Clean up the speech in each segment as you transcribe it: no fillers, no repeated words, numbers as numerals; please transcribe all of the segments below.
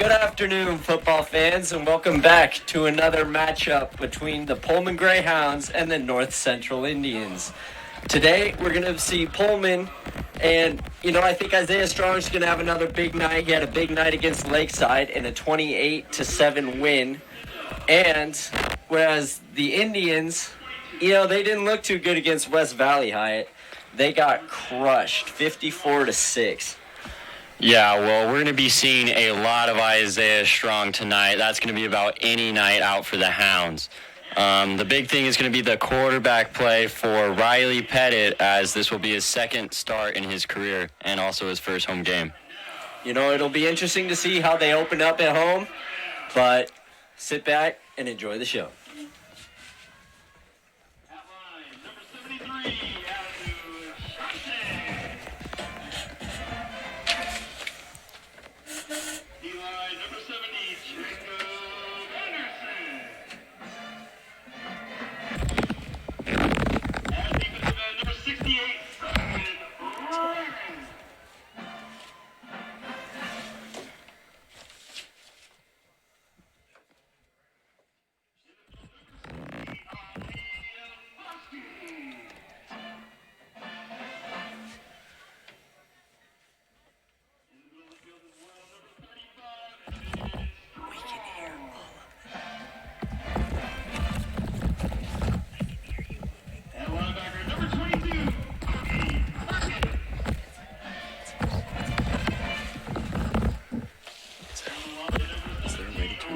Good afternoon, football fans, and welcome back to another matchup between the Pullman Greyhounds and the North Central Indians. Today, we're going to see Pullman, and, I think Isaiah Strong's going to have another big night. He had a big night against Lakeside in a 28-7 win. And whereas the Indians, they didn't look too good against West Valley Hyatt. They got crushed, 54-6. Yeah, well, we're going to be seeing a lot of Isaiah Strong tonight. That's going to be about any night out for the Hounds. The big thing is going to be the quarterback play for Riley Pettit, as this will be his second start in his career and also his first home game. It'll be interesting to see how they open up at home, but sit back and enjoy the show.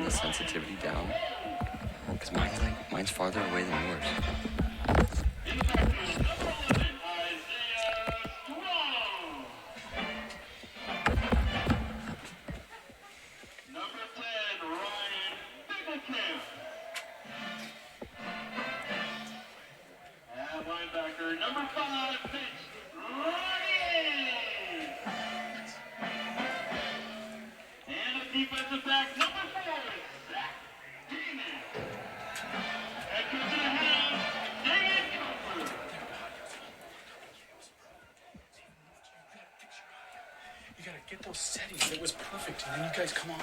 Sensitivity down, because mine's farther away than yours. Linebacker number 5, pitch, and a defensive back number 4. You gotta get those settings. It was perfect, and then you guys come on.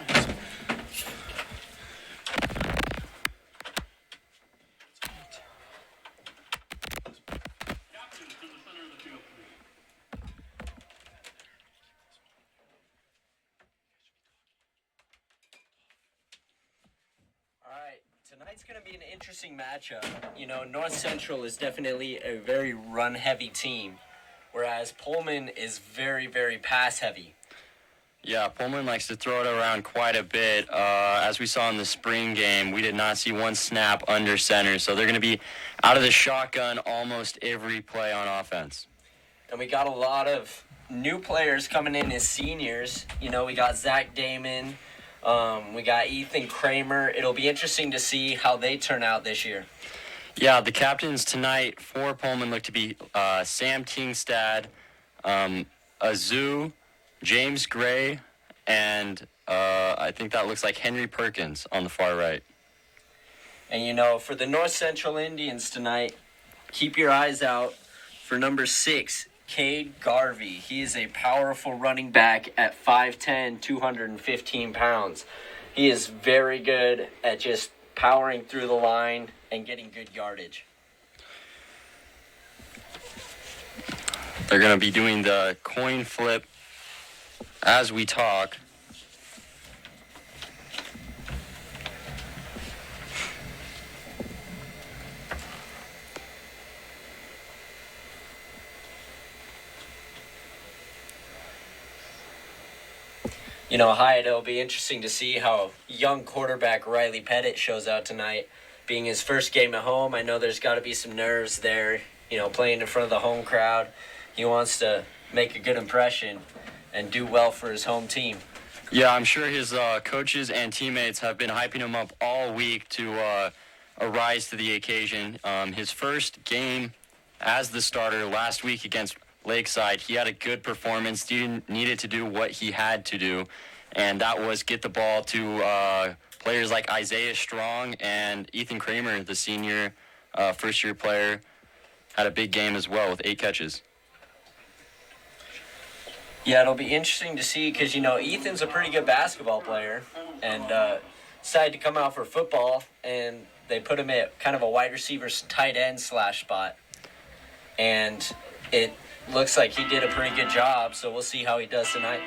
Tonight's going to be an interesting matchup. North Central is definitely a very run-heavy team, whereas Pullman is very, very pass-heavy. Yeah, Pullman likes to throw it around quite a bit. As we saw in the spring game, we did not see one snap under center, so they're going to be out of the shotgun almost every play on offense. And we got a lot of new players coming in as seniors. We got Zach Damon. We got Ethan Kramer. It'll be interesting to see how they turn out this year. Yeah, the captains tonight for Pullman look to be Sam Kingstad, Azu, James Gray, and I think that looks like Henry Perkins on the far right. And, for the North Central Indians tonight, keep your eyes out for number 6, Cade Garvey. He is a powerful running back at 5'10", 215 pounds. He is very good at just powering through the line and getting good yardage. They're going to be doing the coin flip as we talk. Hyatt, it'll be interesting to see how young quarterback Riley Pettit shows out tonight. Being his first game at home, I know there's got to be some nerves there, playing in front of the home crowd. He wants to make a good impression and do well for his home team. Yeah, I'm sure his coaches and teammates have been hyping him up all week to rise to the occasion. His first game as the starter last week against Lakeside, he had a good performance. He needed to do what he had to do, and that was get the ball to players like Isaiah Strong and Ethan Kramer, the senior first-year player, had a big game as well with 8 catches. Yeah, it'll be interesting to see because, Ethan's a pretty good basketball player and decided to come out for football, and they put him at kind of a wide receiver tight end slash spot. And it looks like he did a pretty good job, so we'll see how he does tonight.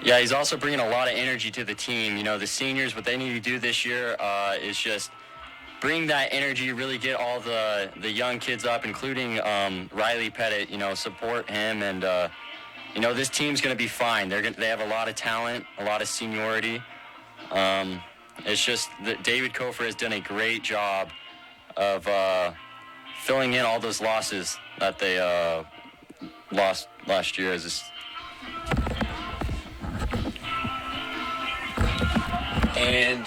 Yeah, he's also bringing a lot of energy to the team. The seniors, what they need to do this year is just bring that energy, really get all the young kids up, including Riley Pettit, support him. And, this team's going to be fine. They have a lot of talent, a lot of seniority. It's just that David Kofer has done a great job of filling in all those losses that they lost last year. And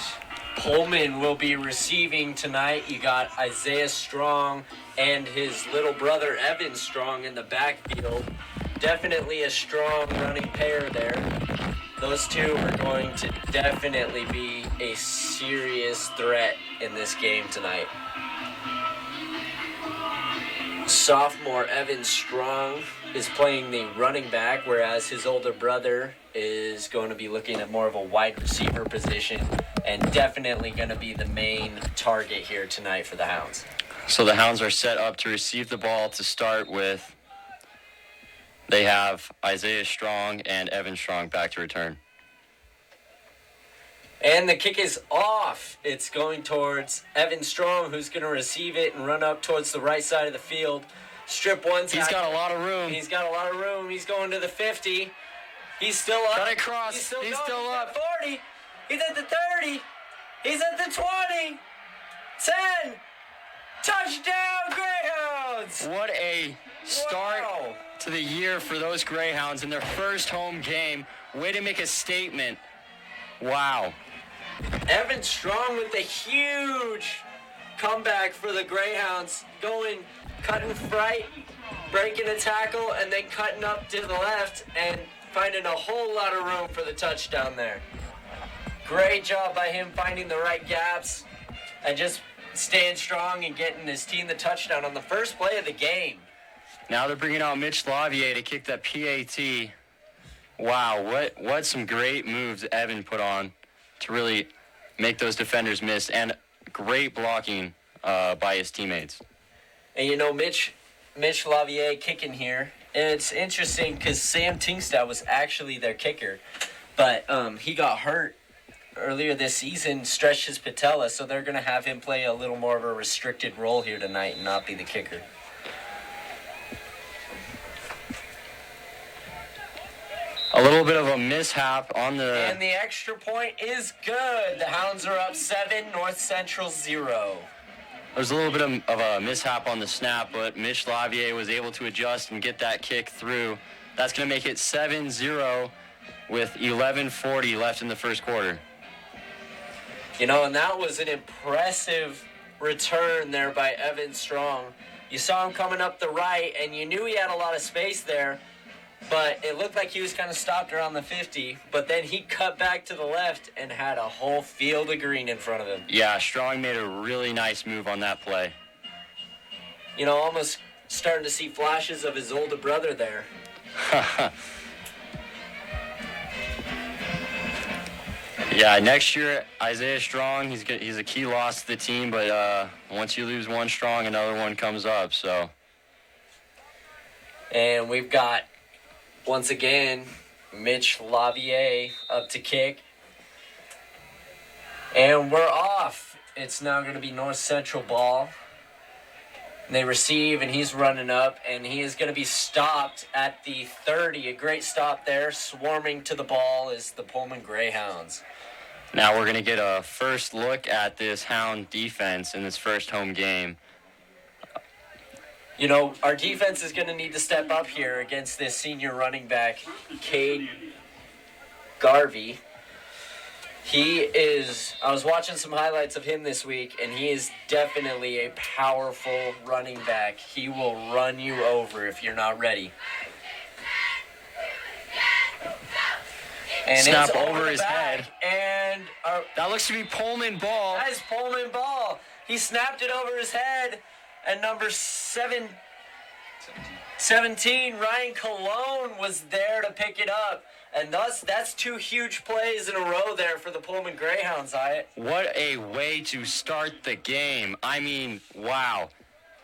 Pullman will be receiving tonight. You got Isaiah Strong and his little brother Evan Strong in the backfield. Definitely a strong running pair there. Those two are going to definitely be a serious threat in this game tonight. Sophomore Evan Strong is playing the running back, whereas his older brother is going to be looking at more of a wide receiver position and definitely going to be the main target here tonight for the Hounds. So the Hounds are set up to receive the ball to start with. They have Isaiah Strong and Evan Strong back to return. And the kick is off. It's going towards Evan Strong, who's going to receive it and run up towards the right side of the field. Strip one tackle. He's got a lot of room. He's got a lot of room. He's going to the 50. He's still up. Got it cross. He's still up. 40. He's at the 30. He's at the 20. 10. Touchdown, Greyhounds! What a start to the year for those Greyhounds in their first home game. Way to make a statement. Wow. Evan Strong with a huge comeback for the Greyhounds, cutting right, breaking a tackle, and then cutting up to the left and finding a whole lot of room for the touchdown there. Great job by him finding the right gaps and just staying strong and getting his team the touchdown on the first play of the game. Now they're bringing out Mitch Lavier to kick that PAT. Wow, what some great moves Evan put on to really make those defenders miss, and great blocking by his teammates. And Mitch Lavier kicking here. And it's interesting because Sam Tingstad was actually their kicker, but he got hurt earlier this season, stretched his patella, so they're going to have him play a little more of a restricted role here tonight and not be the kicker. A little bit of a mishap on the... And the extra point is good. The Hounds are up 7, North Central 0. There's a little bit of a mishap on the snap, but Mitch Lavier was able to adjust and get that kick through. That's going to make it 7-0 with 11:40 left in the first quarter. And that was an impressive return there by Evan Strong. You saw him coming up the right, and you knew he had a lot of space there, but it looked like he was kind of stopped around the 50, but then he cut back to the left and had a whole field of green in front of him. Yeah, Strong made a really nice move on that play. Almost starting to see flashes of his older brother there. Yeah, next year, Isaiah Strong, he's a key loss to the team, but once you lose one Strong, another one comes up, so. And we've got, once again, Mitch Lavier up to kick. And we're off. It's now going to be North Central ball. And they receive, and he's running up, and he is going to be stopped at the 30. A great stop there. Swarming to the ball is the Pullman Greyhounds. Now we're going to get a first look at this Hound defense in this first home game. Our defense is going to need to step up here against this senior running back, Cade Garvey. I was watching some highlights of him this week, and he is definitely a powerful running back. He will run you over if you're not ready. And snap it's over his head. And that looks to be Pullman ball. That is Pullman ball. He snapped it over his head, and number 7, 17, Ryan Colon was there to pick it up. And thus, that's 2 huge plays in a row there for the Pullman Greyhounds, What a way to start the game. I mean, wow.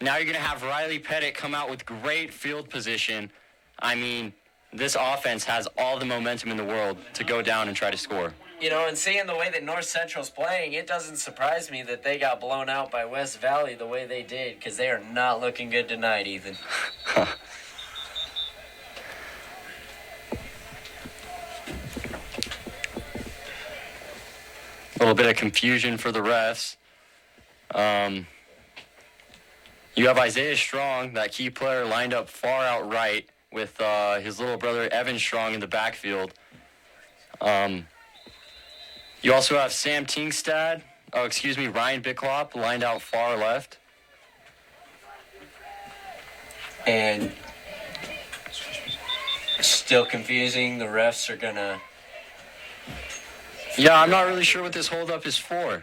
Now you're going to have Riley Pettit come out with great field position. I mean, this offense has all the momentum in the world to go down and try to score. You know, and seeing the way that North Central's playing, it doesn't surprise me that they got blown out by West Valley the way they did, because they are not looking good tonight, Ethan. A little bit of confusion for the refs. You have Isaiah Strong, that key player, lined up far out right with his little brother Evan Strong in the backfield. You also have Ryan Bicklop lined out far left. And still confusing. The refs are going to... Yeah, I'm not really sure what this holdup is for.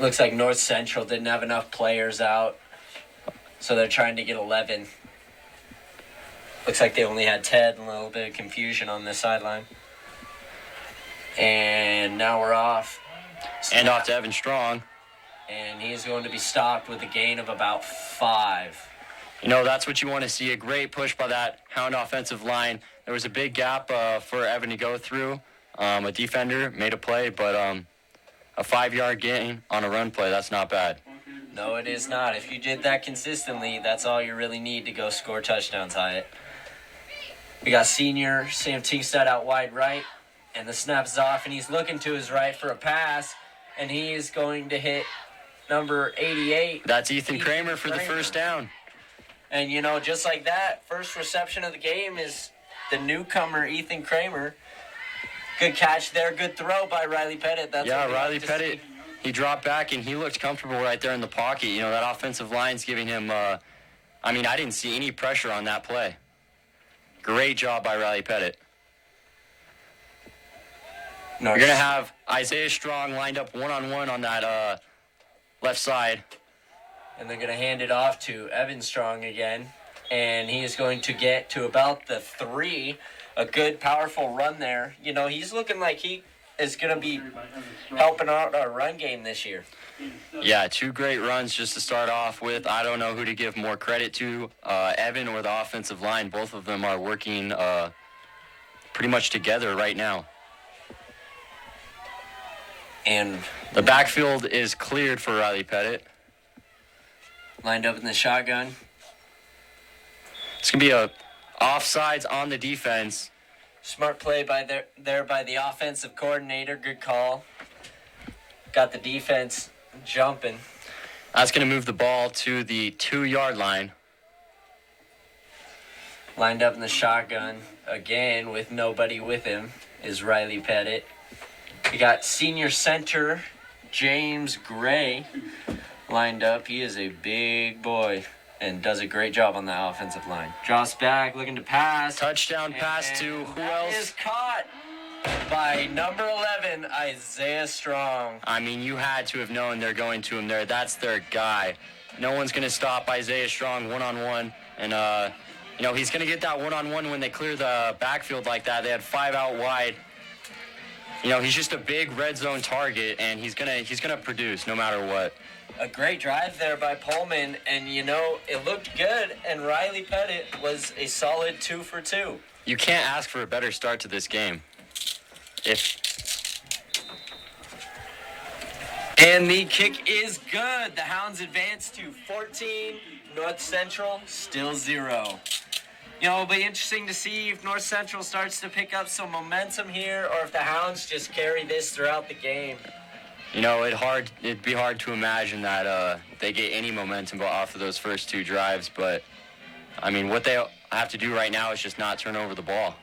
Looks like North Central didn't have enough players out, so they're trying to get 11. Looks like they only had 10, a little bit of confusion on the sideline. And now we're off. And off to Evan Strong. And he's going to be stopped with a gain of about 5. You know, that's what you want to see, a great push by that Hound offensive line. There was a big gap for Evan to go through. A defender made a play, but a 5-yard gain on a run play, that's not bad. No, it is not. If you did that consistently, that's all you really need to go score touchdowns, Hyatt. We got senior Sam Tingstad out wide right, and the snap's off, and he's looking to his right for a pass, and he is going to hit number 88. That's Ethan Kramer for the first down. And, you know, just like that, first reception of the game is the newcomer, Ethan Kramer. Good catch there, good throw by Riley Pettit. Riley Pettit, he dropped back, and he looked comfortable right there in the pocket. You know, that offensive line's giving him, I didn't see any pressure on that play. Great job by Riley Pettit. You're going to have Isaiah Strong lined up one-on-one on that left side. And they're going to hand it off to Evan Strong again. And he is going to get to about the 3. A good, powerful run there. You know, he's looking like he is going to be helping out our run game this year. Yeah, 2 great runs just to start off with. I don't know who to give more credit to, Evan or the offensive line. Both of them are working pretty much together right now. And the backfield is cleared for Riley Pettit. Lined up in the shotgun. It's going to be a offsides on the defense. Smart play by by the offensive coordinator. Good call. Got the defense jumping. That's going to move the ball to the 2-yard line. Lined up in the shotgun again with nobody with him is Riley Pettit. We got senior center James Gray lined up. He is a big boy and does a great job on the offensive line. Drops back, looking to pass. Touchdown pass to who else? Is caught by number 11, Isaiah Strong. I mean, you had to have known they're going to him there. That's their guy. No one's going to stop Isaiah Strong one-on-one. And, he's going to get that one-on-one when they clear the backfield like that. They had 5 out wide. You know, he's just a big red zone target, and he's gonna produce no matter what. A great drive there by Pullman, and, you know, it looked good, and Riley Pettit was a solid 2 for 2. You can't ask for a better start to this game. And the kick is good. The Hounds advance to 14. North Central still 0. You know, it'll be interesting to see if North Central starts to pick up some momentum here or if the Hounds just carry this throughout the game. You know, it'd be hard to imagine that they get any momentum off of those first 2 drives, but, I mean, what they have to do right now is just not turn over the ball.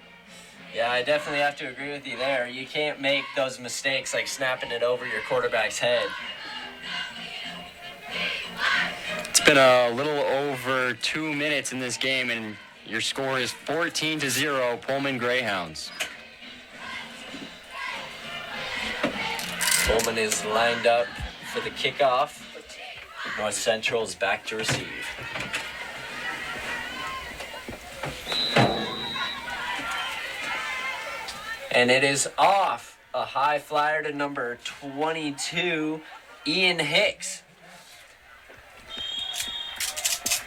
Yeah, I definitely have to agree with you there. You can't make those mistakes like snapping it over your quarterback's head. It's been a little over 2 minutes in this game, and your score is 14-0, Pullman Greyhounds. Pullman is lined up for the kickoff North Central is back to receive. And it is off. A high flyer to number 22, Ian Hicks.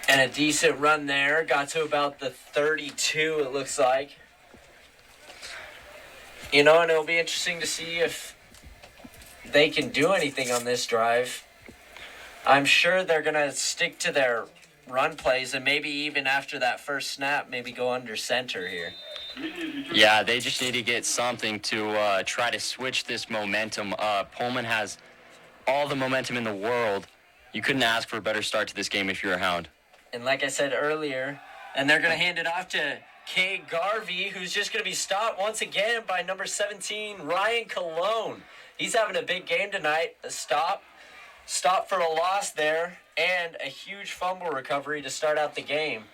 And a decent run there. Got to about the 32, it looks like. You know, and it'll be interesting to see if they can do anything on this drive. I'm sure they're going to stick to their run plays and maybe even after that first snap, maybe go under center here. Yeah, they just need to get something to try to switch this momentum up. Pullman has all the momentum in the world. You couldn't ask for a better start to this game if you're a Hound. And like I said earlier, and they're going to hand it off to Kay Garvey, who's just going to be stopped once again by number 17, Ryan Colon. He's having a big game tonight. A stop for a loss there, and a huge fumble recovery to start out the game.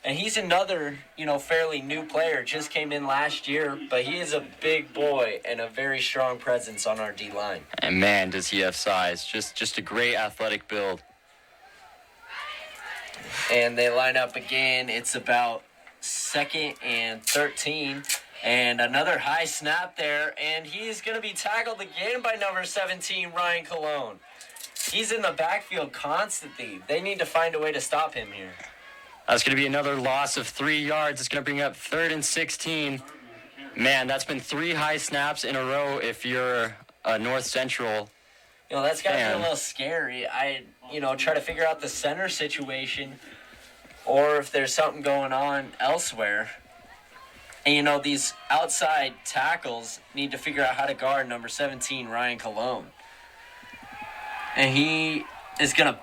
And he's another, fairly new player. Just came in last year, but he is a big boy and a very strong presence on our D-line. And man, does he have size. Just a great athletic build. And they line up again. It's about 2nd and 13. And another high snap there. And he's going to be tackled again by number 17, Ryan Colon. He's in the backfield constantly. They need to find a way to stop him here. That's going to be another loss of 3 yards. It's going to bring up 3rd and 16. Man, that's been 3 high snaps in a row if you're a North Central. That's got to be a little scary. I try to figure out the center situation or if there's something going on elsewhere. And, these outside tackles need to figure out how to guard number 17, Ryan Colon. And he is going to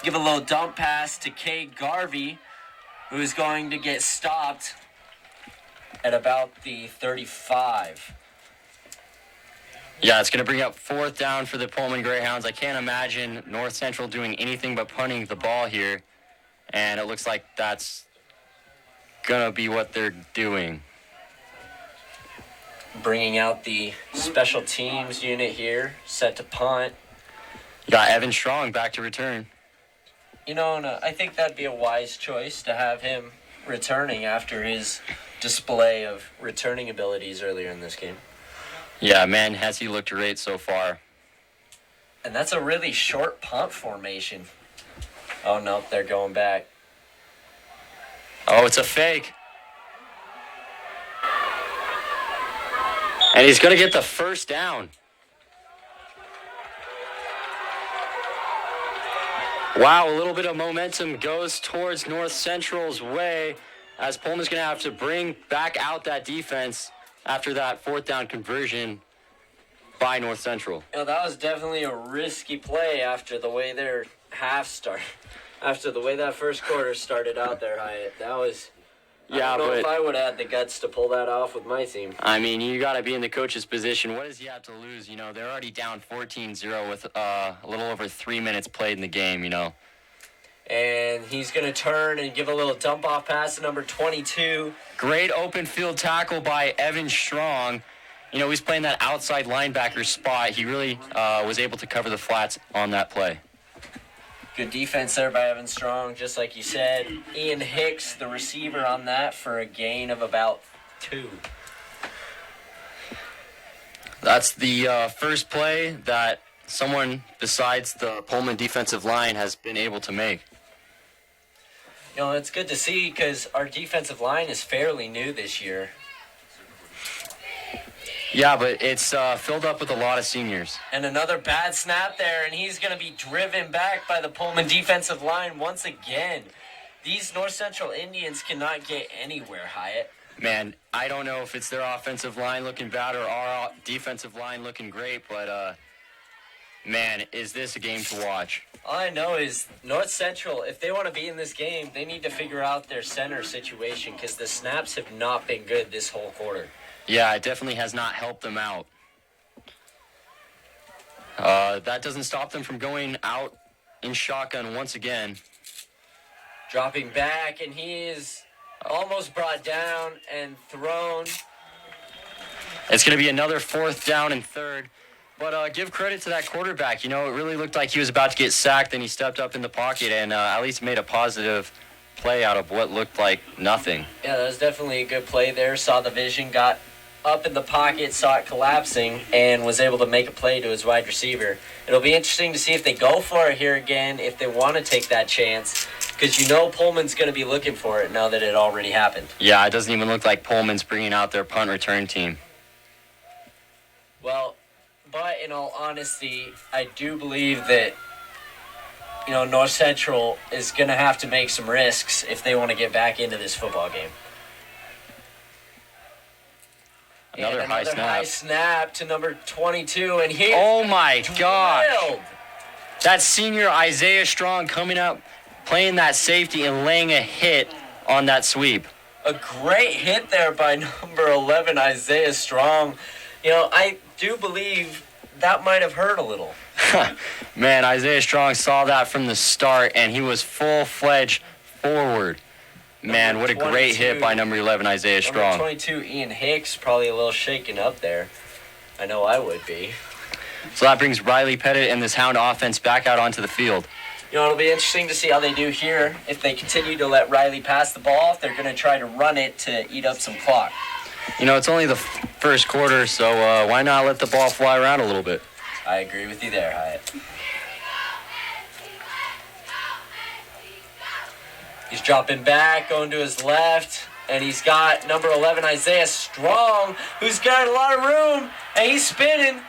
give a little dump pass to Kay Garvey, who's going to get stopped at about the 35. Yeah, it's going to bring up 4th down for the Pullman Greyhounds. I can't imagine North Central doing anything but punting the ball here. And it looks like that's going to be what they're doing. Bringing out the special teams unit here, set to punt. You got Evan Strong back to return. And I think that'd be a wise choice to have him returning after his display of returning abilities earlier in this game. Yeah, man, has he looked great so far. And that's a really short punt formation. Oh, no, they're going back. Oh, it's a fake. And he's going to get the 1st down. Wow, a little bit of momentum goes towards North Central's way as Pullman's going to have to bring back out that defense after that 4th down conversion by North Central. That was definitely a risky play after the way their half started. After the way that first quarter started out there, Hyatt. That was... Yeah, I don't know but if I would have had the guts to pull that off with my team. I mean, you got to be in the coach's position. What does he have to lose? They're already down 14-0 with a little over 3 minutes played in the game, And he's going to turn and give a little dump-off pass to number 22. Great open field tackle by Evan Strong. He's playing that outside linebacker spot. He really was able to cover the flats on that play. Good defense there by Evan Strong, just like you said. Ian Hicks, the receiver on that, for a gain of about 2. That's the first play that someone besides the Pullman defensive line has been able to make. It's good to see because our defensive line is fairly new this year. Yeah, but it's filled up with a lot of seniors. And another bad snap there, and he's going to be driven back by the Pullman defensive line once again. These North Central Indians cannot get anywhere, Hyatt. Man, I don't know if it's their offensive line looking bad or our defensive line looking great, but, man, is this a game to watch? All I know is North Central, if they want to be in this game, they need to figure out their center situation because the snaps have not been good this whole quarter. Yeah, it definitely has not helped them out. That doesn't stop them from going out in shotgun once again. Dropping back, and he is almost brought down and thrown. It's going to be another 4th down and 3rd. But give credit to that quarterback. You know, it really looked like he was about to get sacked, and he stepped up in the pocket and at least made a positive play out of what looked like nothing. Yeah, that was definitely a good play there. Saw the vision, got up in the pocket, saw it collapsing, and was able to make a play to his wide receiver. It'll be interesting to see if they go for it here again, if they want to take that chance, because you know Pullman's going to be looking for it now that it already happened. Yeah, it doesn't even look like Pullman's bringing out their punt return team. Well, but in all honesty, I do believe that, you know, North Central is going to have to make some risks if they want to get back into this football game. Another high snap to number 22, and he Oh my gosh. drilled. That senior Isaiah Strong coming up, playing that safety and laying a hit on that sweep. A great hit there by number 11, Isaiah Strong. You know, I do believe that might have hurt a little. Man, Isaiah Strong saw that from the start, and he was full-fledged forward. Man, what a great hit by number 11, Isaiah Strong. Number 22, Ian Hicks, probably a little shaken up there. I know I would be. So that brings Riley Pettit and this Hound offense back out onto the field. You know, it'll be interesting to see how they do here. If they continue to let Riley pass the ball, if they're going to try to run it to eat up some clock. You know, it's only the first quarter, so why not let the ball fly around a little bit? I agree with you there, Hyatt. He's dropping back, going to his left, and he's got number 11, Isaiah Strong, who's got a lot of room, and he's spinning.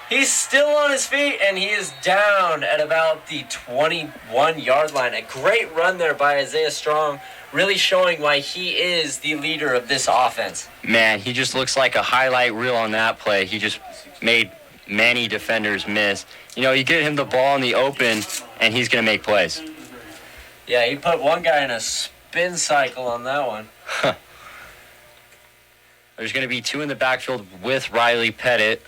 He's still on his feet, and he is down at about the 21-yard line. A great run there by Isaiah Strong, really showing why he is the leader of this offense. Man, he just looks like a highlight reel on that play. He just made many defenders miss. You know, you get him the ball in the open, and he's going to make plays. Yeah, he put one guy in a spin cycle on that one. There's going to be two in the backfield with Riley Pettit.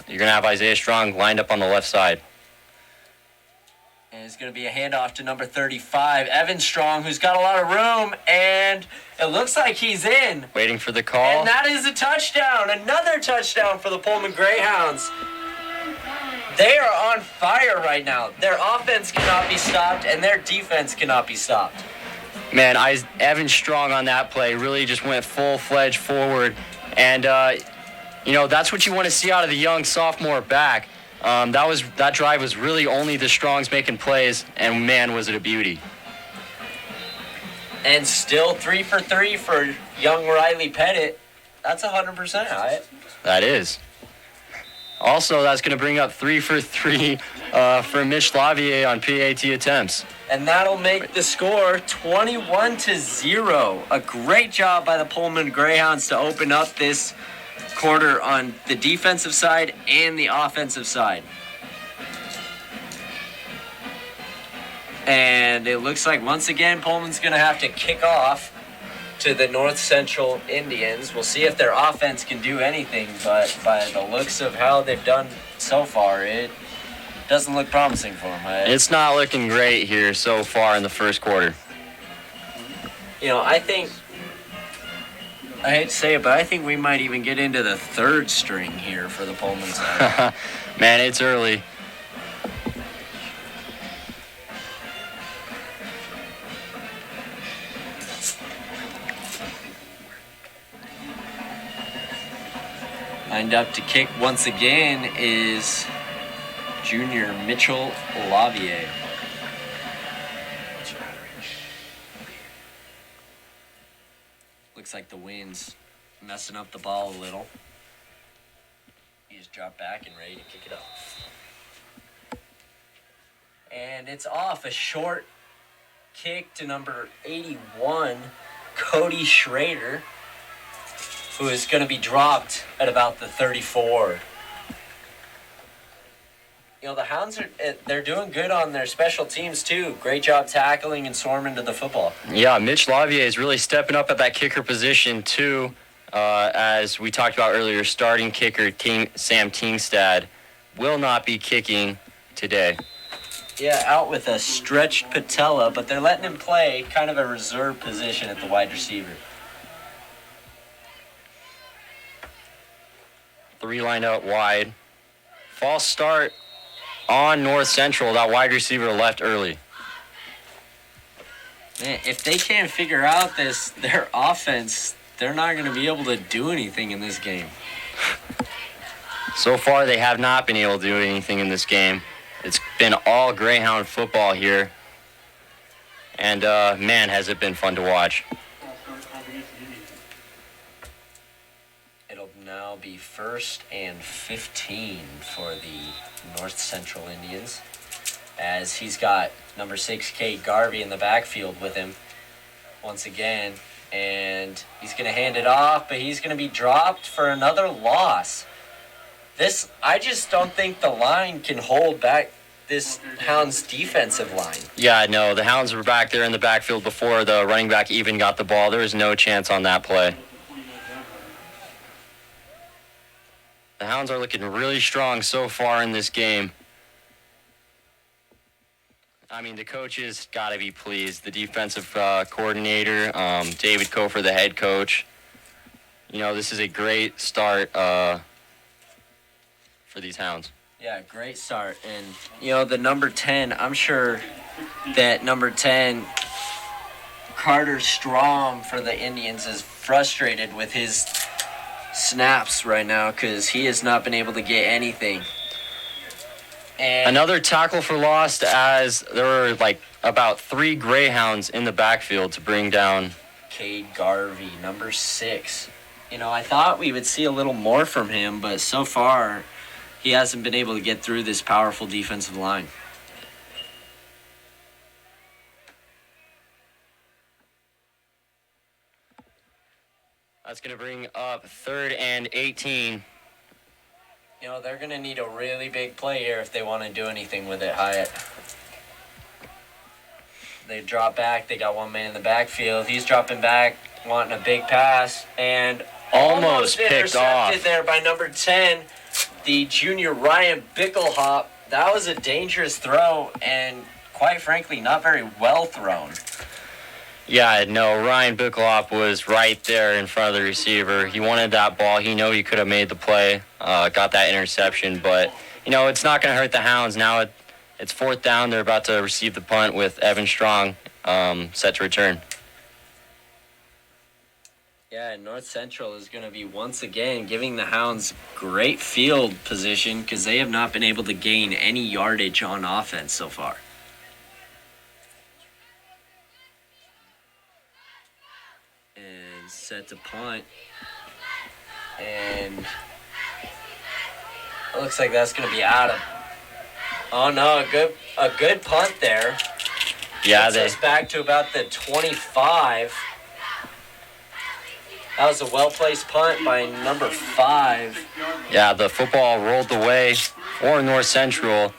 You're going to have Isaiah Strong lined up on the left side. And it's going to be a handoff to number 35, Evan Strong, who's got a lot of room, and it looks like he's in. Waiting for the call. And that is a touchdown. Another touchdown for the Pullman Greyhounds. They are on fire right now. Their offense cannot be stopped, and their defense cannot be stopped. Man, Evan Strong on that play really just went full-fledged forward. And, you know, that's what you want to see out of the young sophomore back. That drive was really only the Strongs making plays, and, man, was it a beauty. And still 3 for 3 for young Riley Pettit. That's 100%, Hyatt. That is. Also, that's going to bring up 3 for 3 for Mitch Lavier on PAT attempts. And that'll make the score 21-0. A great job by the Pullman Greyhounds to open up this quarter on the defensive side and the offensive side. And it looks like, once again, Pullman's going to have to kick off to the North Central Indians. We'll see if their offense can do anything, but by the looks of how they've done so far, it doesn't look promising for them. Right? It's not looking great here so far in the first quarter. You know, I hate to say it, but I think we might even get into the third string here for the Pullman side. Man, it's early. Lined up to kick once again is junior Mitchell Lavier. Looks like the wind's messing up the ball a little. He just dropped back and ready to kick it up. And it's off. A short kick to number 81, Cody Schrader, who is going to be dropped at about the 34. You know, the Hounds they're doing good on their special teams, too. Great job tackling and swarming to the football. Yeah, Mitch Lavier is really stepping up at that kicker position, too. As we talked about earlier, starting kicker Sam Teamstad will not be kicking today. Yeah, out with a stretched patella, but they're letting him play kind of a reserve position at the wide receiver. 3 lined out wide False start on North Central. That wide receiver left early. Man, if they can't figure out their offense, they're not going to be able to do anything in this game. So far, they have not been able to do anything in this game. It's been all Greyhound football here. And, man, has it been fun to watch. It'll now be 1st and 15 for the North Central Indians, as he's got number 6, Kate Garvey, in the backfield with him once again. And he's going to hand it off, but he's going to be dropped for another loss. I just don't think the line can hold back this Hounds defensive line. Yeah, no, the Hounds were back there in the backfield before the running back even got the ball. There was no chance on that play. The Hounds are looking really strong so far in this game. I mean, the coaches got to be pleased. The defensive coordinator, David Kofer, the head coach. You know, this is a great start for these Hounds. Yeah, great start. And, you know, the number 10, I'm sure that number 10, Carter Strom for the Indians, is frustrated with his snaps right now because he has not been able to get anything. And another tackle for loss, as there were like about 3 Greyhounds in the backfield to bring down Cade Garvey, number 6. You know, I thought we would see a little more from him, but so far he hasn't been able to get through this powerful defensive line. That's going to bring up 3rd and 18. You know, they're going to need a really big play here if they want to do anything with it, Hyatt. They drop back. They got one man in the backfield. He's dropping back, wanting a big pass, and almost picked intercepted off there by number 10, the junior Ryan Bickelhop. That was a dangerous throw, and quite frankly, not very well thrown. Yeah, no, Ryan Bickelhop was right there in front of the receiver. He wanted that ball. He knew he could have made the play, got that interception. But, you know, it's not going to hurt the Hounds. Now it's 4th down. They're about to receive the punt with Evan Strong set to return. Yeah, and North Central is going to be once again giving the Hounds great field position because they have not been able to gain any yardage on offense so far. And set to punt. And it looks like that's going to be out of. Oh no, a good punt there. Yeah, Gets us back to about the 25. That was a well-placed punt by number 5. Yeah, the football rolled the way for North Central.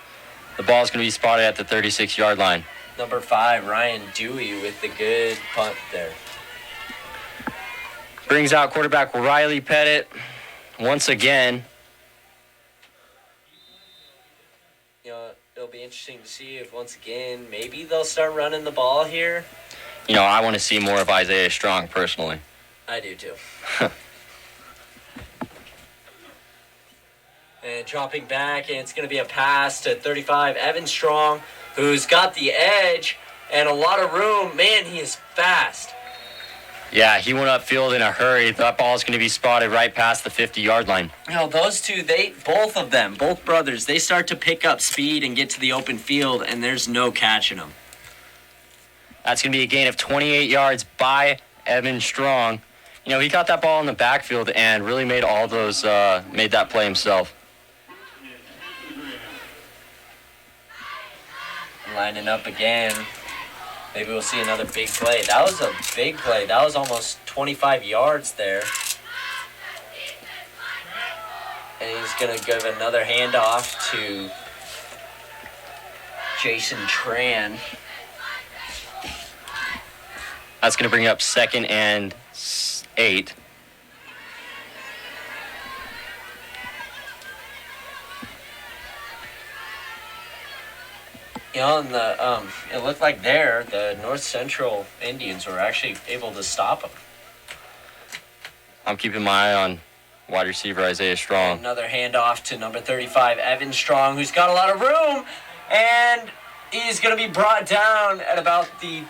The ball's going to be spotted at the 36-yard line. Number 5, Ryan Dewey, with the good punt there. Brings out quarterback Riley Pettit once again. You know, it'll be interesting to see if once again maybe they'll start running the ball here. You know, I want to see more of Isaiah Strong personally. I do too. And dropping back, and it's going to be a pass to 35, Evan Strong, who's got the edge and a lot of room. Man, he is fast. Yeah, he went upfield in a hurry. That ball's going to be spotted right past the 50-yard line. You know, those two, both brothers, they start to pick up speed and get to the open field, and there's no catching them. That's going to be a gain of 28 yards by Evan Strong. You know, he got that ball in the backfield and really made all those, made that play himself. Lining up again. Maybe we'll see another big play. That was a big play. That was almost 25 yards there. And he's going to give another handoff to Jason Tran. That's going to bring up 2nd and 8. You know, and it looked like the North Central Indians were actually able to stop him. I'm keeping my eye on wide receiver Isaiah Strong. Another handoff to number 35, Evan Strong, who's got a lot of room, and he's going to be brought down at about the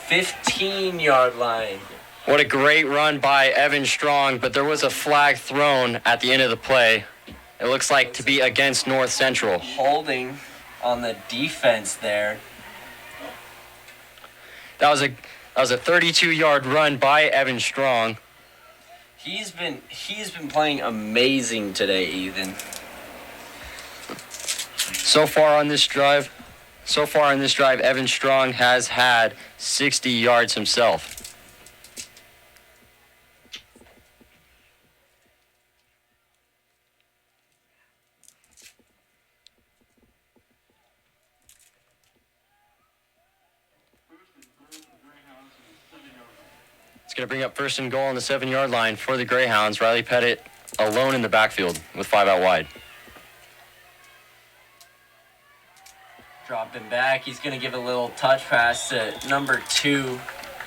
15-yard line. What a great run by Evan Strong, but there was a flag thrown at the end of the play. It looks like to be against North Central. Holding on the defense there. That was a 32-yard run by Evan Strong. He's been playing amazing today, Ethan. So far on this drive, Evan Strong has had 60 yards himself. It's going to bring up first and goal on the 7-yard line for the Greyhounds. Riley Pettit alone in the backfield with 5 out wide. Dropping back. He's going to give a little touch pass to number 2,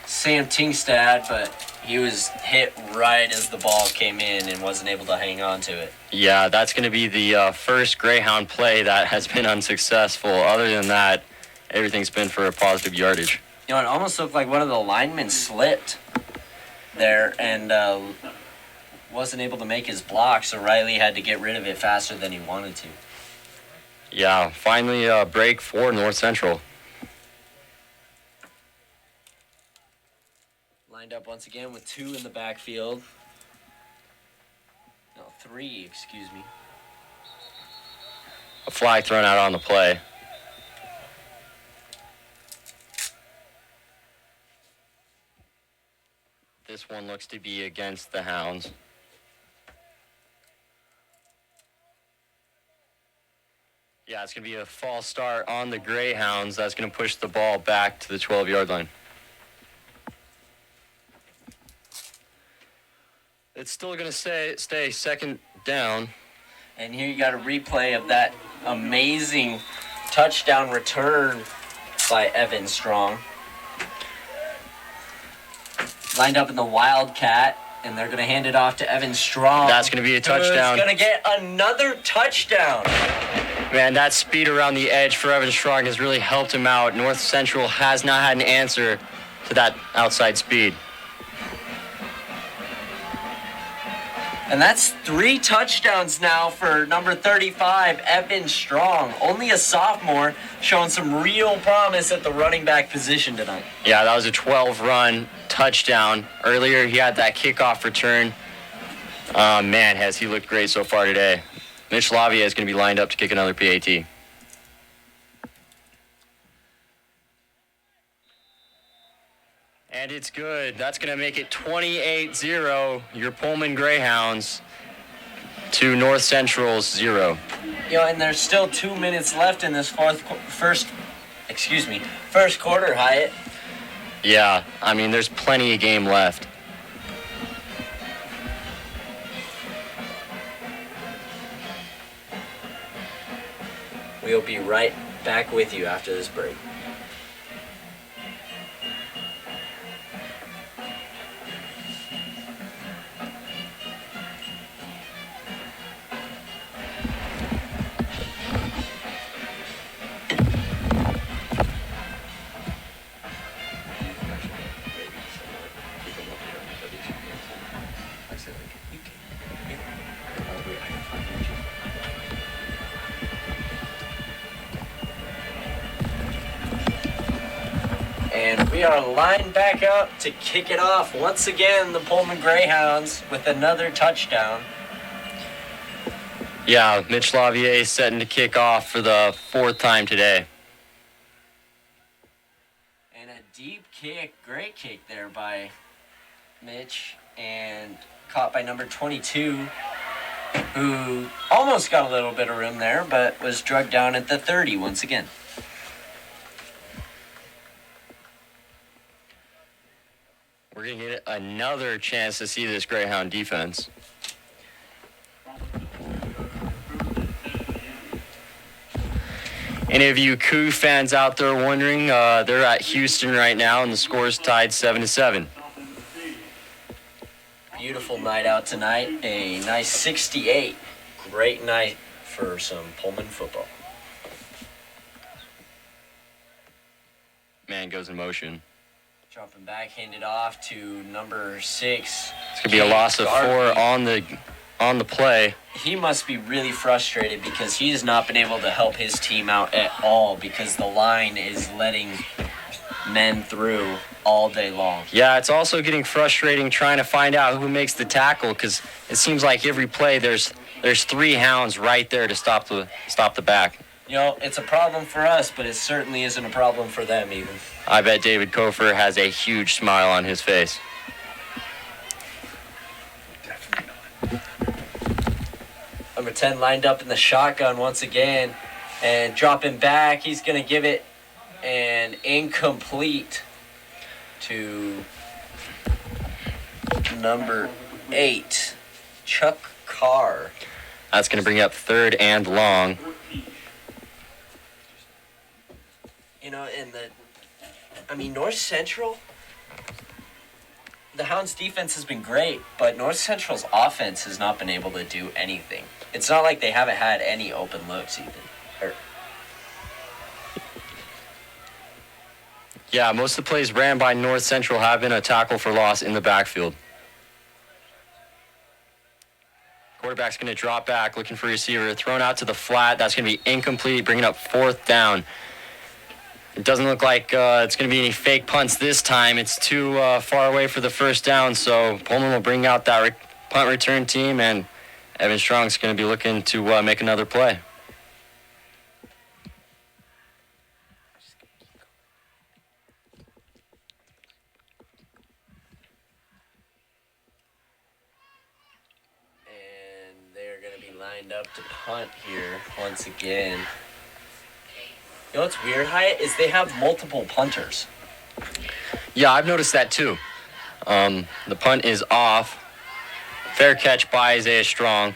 Sam Tingstad, but he was hit right as the ball came in and wasn't able to hang on to it. Yeah, that's going to be the first Greyhound play that has been unsuccessful. Other than that, everything's been for a positive yardage. You know, it almost looked like one of the linemen slipped there and wasn't able to make his block, so Riley had to get rid of it faster than he wanted to. Yeah, finally a break for North Central. Lined up once again with 2 in the backfield. No, 3, excuse me. A flag thrown out on the play. This one looks to be against the Hounds. Yeah, it's going to be a false start on the Greyhounds. That's going to push the ball back to the 12-yard line. It's still going to stay second down. And here you got a replay of that amazing touchdown return by Evan Strong. Lined up in the Wildcat, and they're going to hand it off to Evan Strong. That's going to be a touchdown. He's going to get another touchdown. Man, that speed around the edge for Evan Strong has really helped him out. North Central has not had an answer to that outside speed. And that's 3 touchdowns now for number 35, Evan Strong. Only a sophomore, showing some real promise at the running back position tonight. Yeah, that was a 12-run touchdown. Earlier, he had that kickoff return. Man, has he looked great so far today. Mitch Lavia is going to be lined up to kick another PAT. And it's good. That's going to make it 28-0, your Pullman Greyhounds to North Central's 0. You know, and there's still 2 minutes left in this first quarter, Hyatt. Yeah, I mean, there's plenty of game left. We'll be right back with you after this break. And we are lined back up to kick it off. Once again, the Pullman Greyhounds with another touchdown. Yeah, Mitch Lavier setting to kick off for the 4th time today. And a deep kick, great kick there by Mitch, and caught by number 22, who almost got a little bit of room there, but was drugged down at the 30 once again. We're going to get another chance to see this Greyhound defense. Any of you Coup fans out there wondering, they're at Houston right now, and the score is tied 7-7. Beautiful beautiful night out tonight. A nice 68. Great night for some Pullman football. Man goes in motion. Dropping back, handed off to number 6. It's gonna be a loss of 4 on the play. He must be really frustrated because he has not been able to help his team out at all because the line is letting men through all day long. Yeah, it's also getting frustrating trying to find out who makes the tackle because it seems like every play there's 3 hounds right there to stop the back. You know, it's a problem for us, but it certainly isn't a problem for them even. I bet David Kofer has a huge smile on his face. Number 10 lined up in the shotgun once again and dropping back. He's going to give it an incomplete to number 8, Chuck Carr. That's going to bring up 3rd and long. You know, North Central, the Hounds' defense has been great, but North Central's offense has not been able to do anything. It's not like they haven't had any open looks even. Yeah, most of the plays ran by North Central have been a tackle for loss in the backfield. Quarterback's going to drop back, looking for a receiver, thrown out to the flat. That's going to be incomplete, bringing up 4th down. It doesn't look like it's going to be any fake punts this time. It's too far away for the 1st down, so Pullman will bring out that punt return team, and Evan Strong's going to be looking to make another play. And they're going to be lined up to punt here once again. You know what's weird, Hyatt, is they have multiple punters. Yeah, I've noticed that too. The punt is off. Fair catch by Isaiah Strong.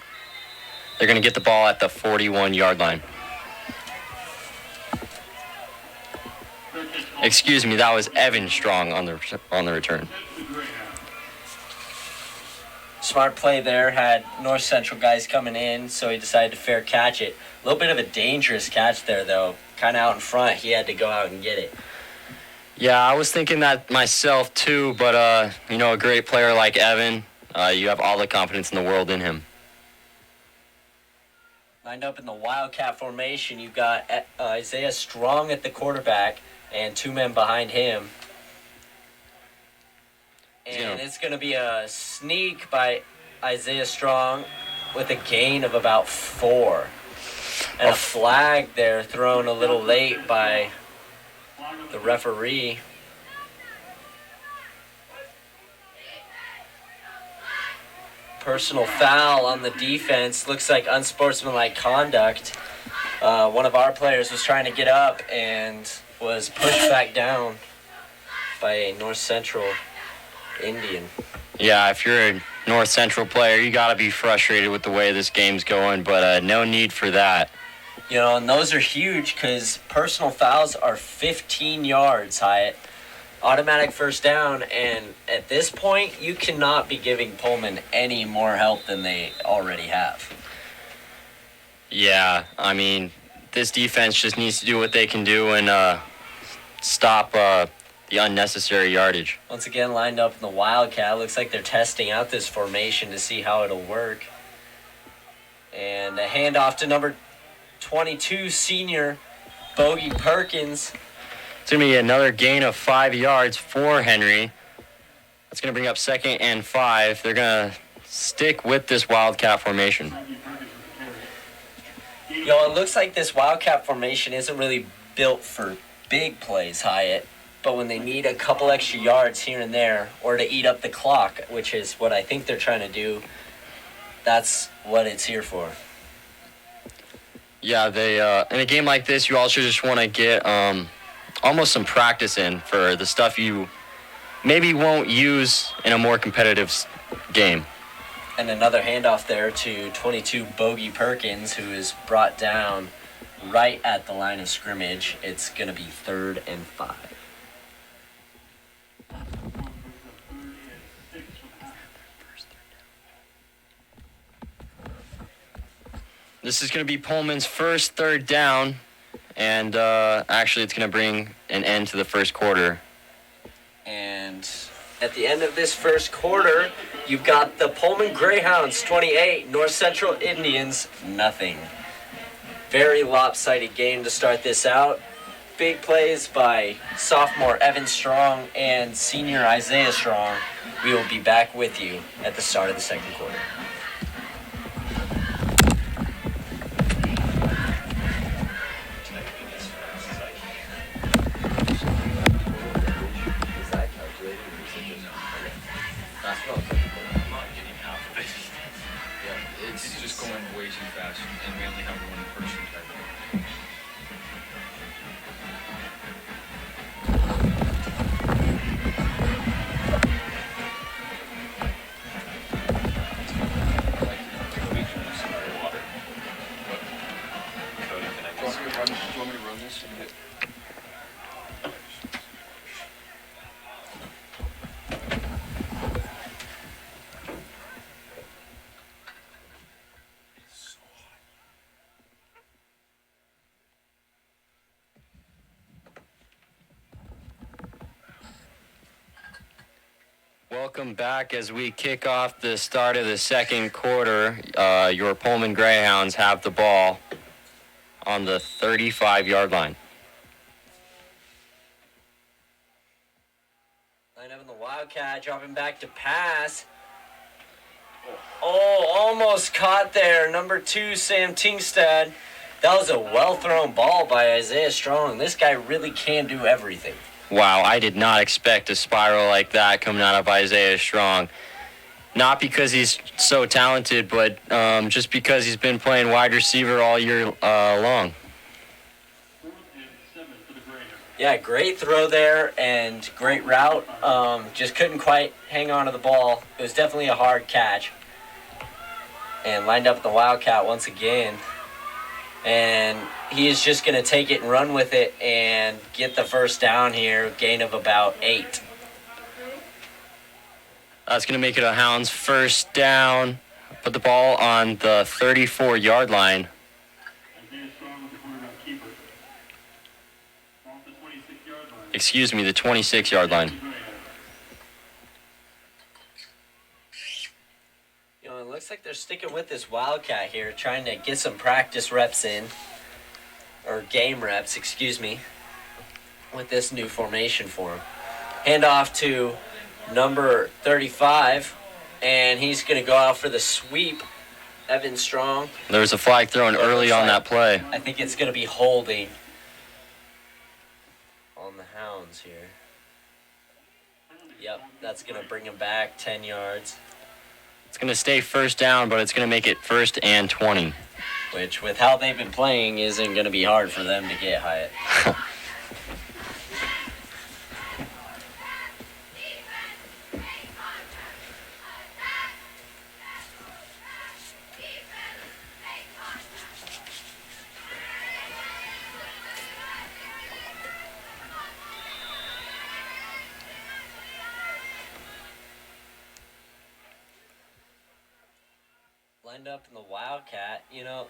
They're going to get the ball at the 41-yard line. Excuse me, that was Evan Strong on the return. Smart play there, had North Central guys coming in, so he decided to fair catch it. A little bit of a dangerous catch there, though. Kind of out in front, he had to go out and get it. Yeah, I was thinking that myself too, but a great player like Evan, you have all the confidence in the world in him. Lined up in the Wildcat formation, you've got Isaiah Strong at the quarterback and 2 men behind him. And it's going to be a sneak by Isaiah Strong with a gain of about 4. And a flag there thrown a little late by the referee. Personal foul on the defense. Looks like unsportsmanlike conduct. One of our players was trying to get up and was pushed back down by a North Central Indian. Yeah, if you're a North Central player, you got to be frustrated with the way this game's going, but no need for that. You know, and those are huge because personal fouls are 15 yards, Hyatt. Automatic 1st down, and at this point, you cannot be giving Pullman any more help than they already have. Yeah, this defense just needs to do what they can do and stop the unnecessary yardage. Once again, lined up in the Wildcat. Looks like they're testing out this formation to see how it'll work. And a handoff to number 22 senior Bogey Perkins. It's going to be another gain of 5 yards for Henry. That's going to bring up 2nd and 5. They're going to stick with this Wildcat formation. You know, it looks like this Wildcat formation isn't really built for big plays, Hyatt. But when they need a couple extra yards here and there, or to eat up the clock, which is what I think they're trying to do, that's what it's here for. Yeah, they in a game like this, you also just want to get almost some practice in for the stuff you maybe won't use in a more competitive game. And another handoff there to 22 Bogey Perkins, who is brought down right at the line of scrimmage. It's going to be 3rd and 5. This is going to be Pullman's first third down, and actually it's going to bring an end to the first quarter. And at the end of this first quarter, you've got the Pullman Greyhounds 28, North Central Indians nothing. Very lopsided game to start this out. Big plays by sophomore Evan Strong and senior Isaiah Strong. We will be back with you at the start of the second quarter. It's just going way too fast, and we only have one person typing. Do you want me to run this and get... Welcome back as we kick off the start of the second quarter. Your Pullman Greyhounds have the ball on the 35-yard line. Line up in the Wildcat, dropping back to pass. Oh, almost caught there. Number 2, Sam Tingstad. That was a well-thrown ball by Isaiah Strong. This guy really can do everything. Wow, I did not expect a spiral like that coming out of Isaiah Strong. Not because he's so talented, but just because he's been playing wide receiver all year long. Yeah, great throw there and great route. Just couldn't quite hang on to the ball. It was definitely a hard catch. And lined up the Wildcat once again. And he is just going to take it and run with it and get the first down here, gain of about 8. That's going to make it a Hounds first down. Put the ball on the 34-yard line. Excuse me, the 26-yard line. You know, it looks like they're sticking with this Wildcat here, trying to get some practice reps in, or game reps, excuse me, with this new formation for him. Handoff to number 35, and he's going to go out for the sweep. Evan Strong. There was a flag thrown early on that play. I think it's going to be holding on the Hounds here. Yep, that's going to bring him back 10 yards. It's going to stay first down, but it's going to make it 1st and 20. Which, with how they've been playing, isn't going to be hard for them to get, Hyatt. Lined up in the Wildcat, you know,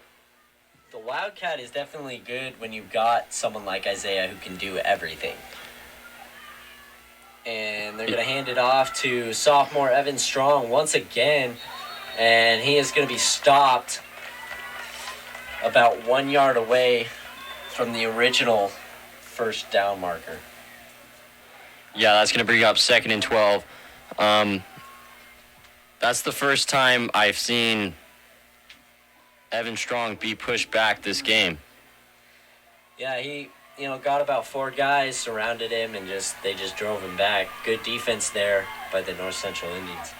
the Wildcat is definitely good when you've got someone like Isaiah who can do everything. And they're going to hand it off to sophomore Evan Strong once again, and he is going to be stopped about 1 yard away from the original first down marker. Yeah, that's going to bring up 2nd and 12. That's the first time I've seen Evan Strong be pushed back this game. Yeah, he, got about 4 guys, surrounded him, and they just drove him back. Good defense there by the North Central Indians.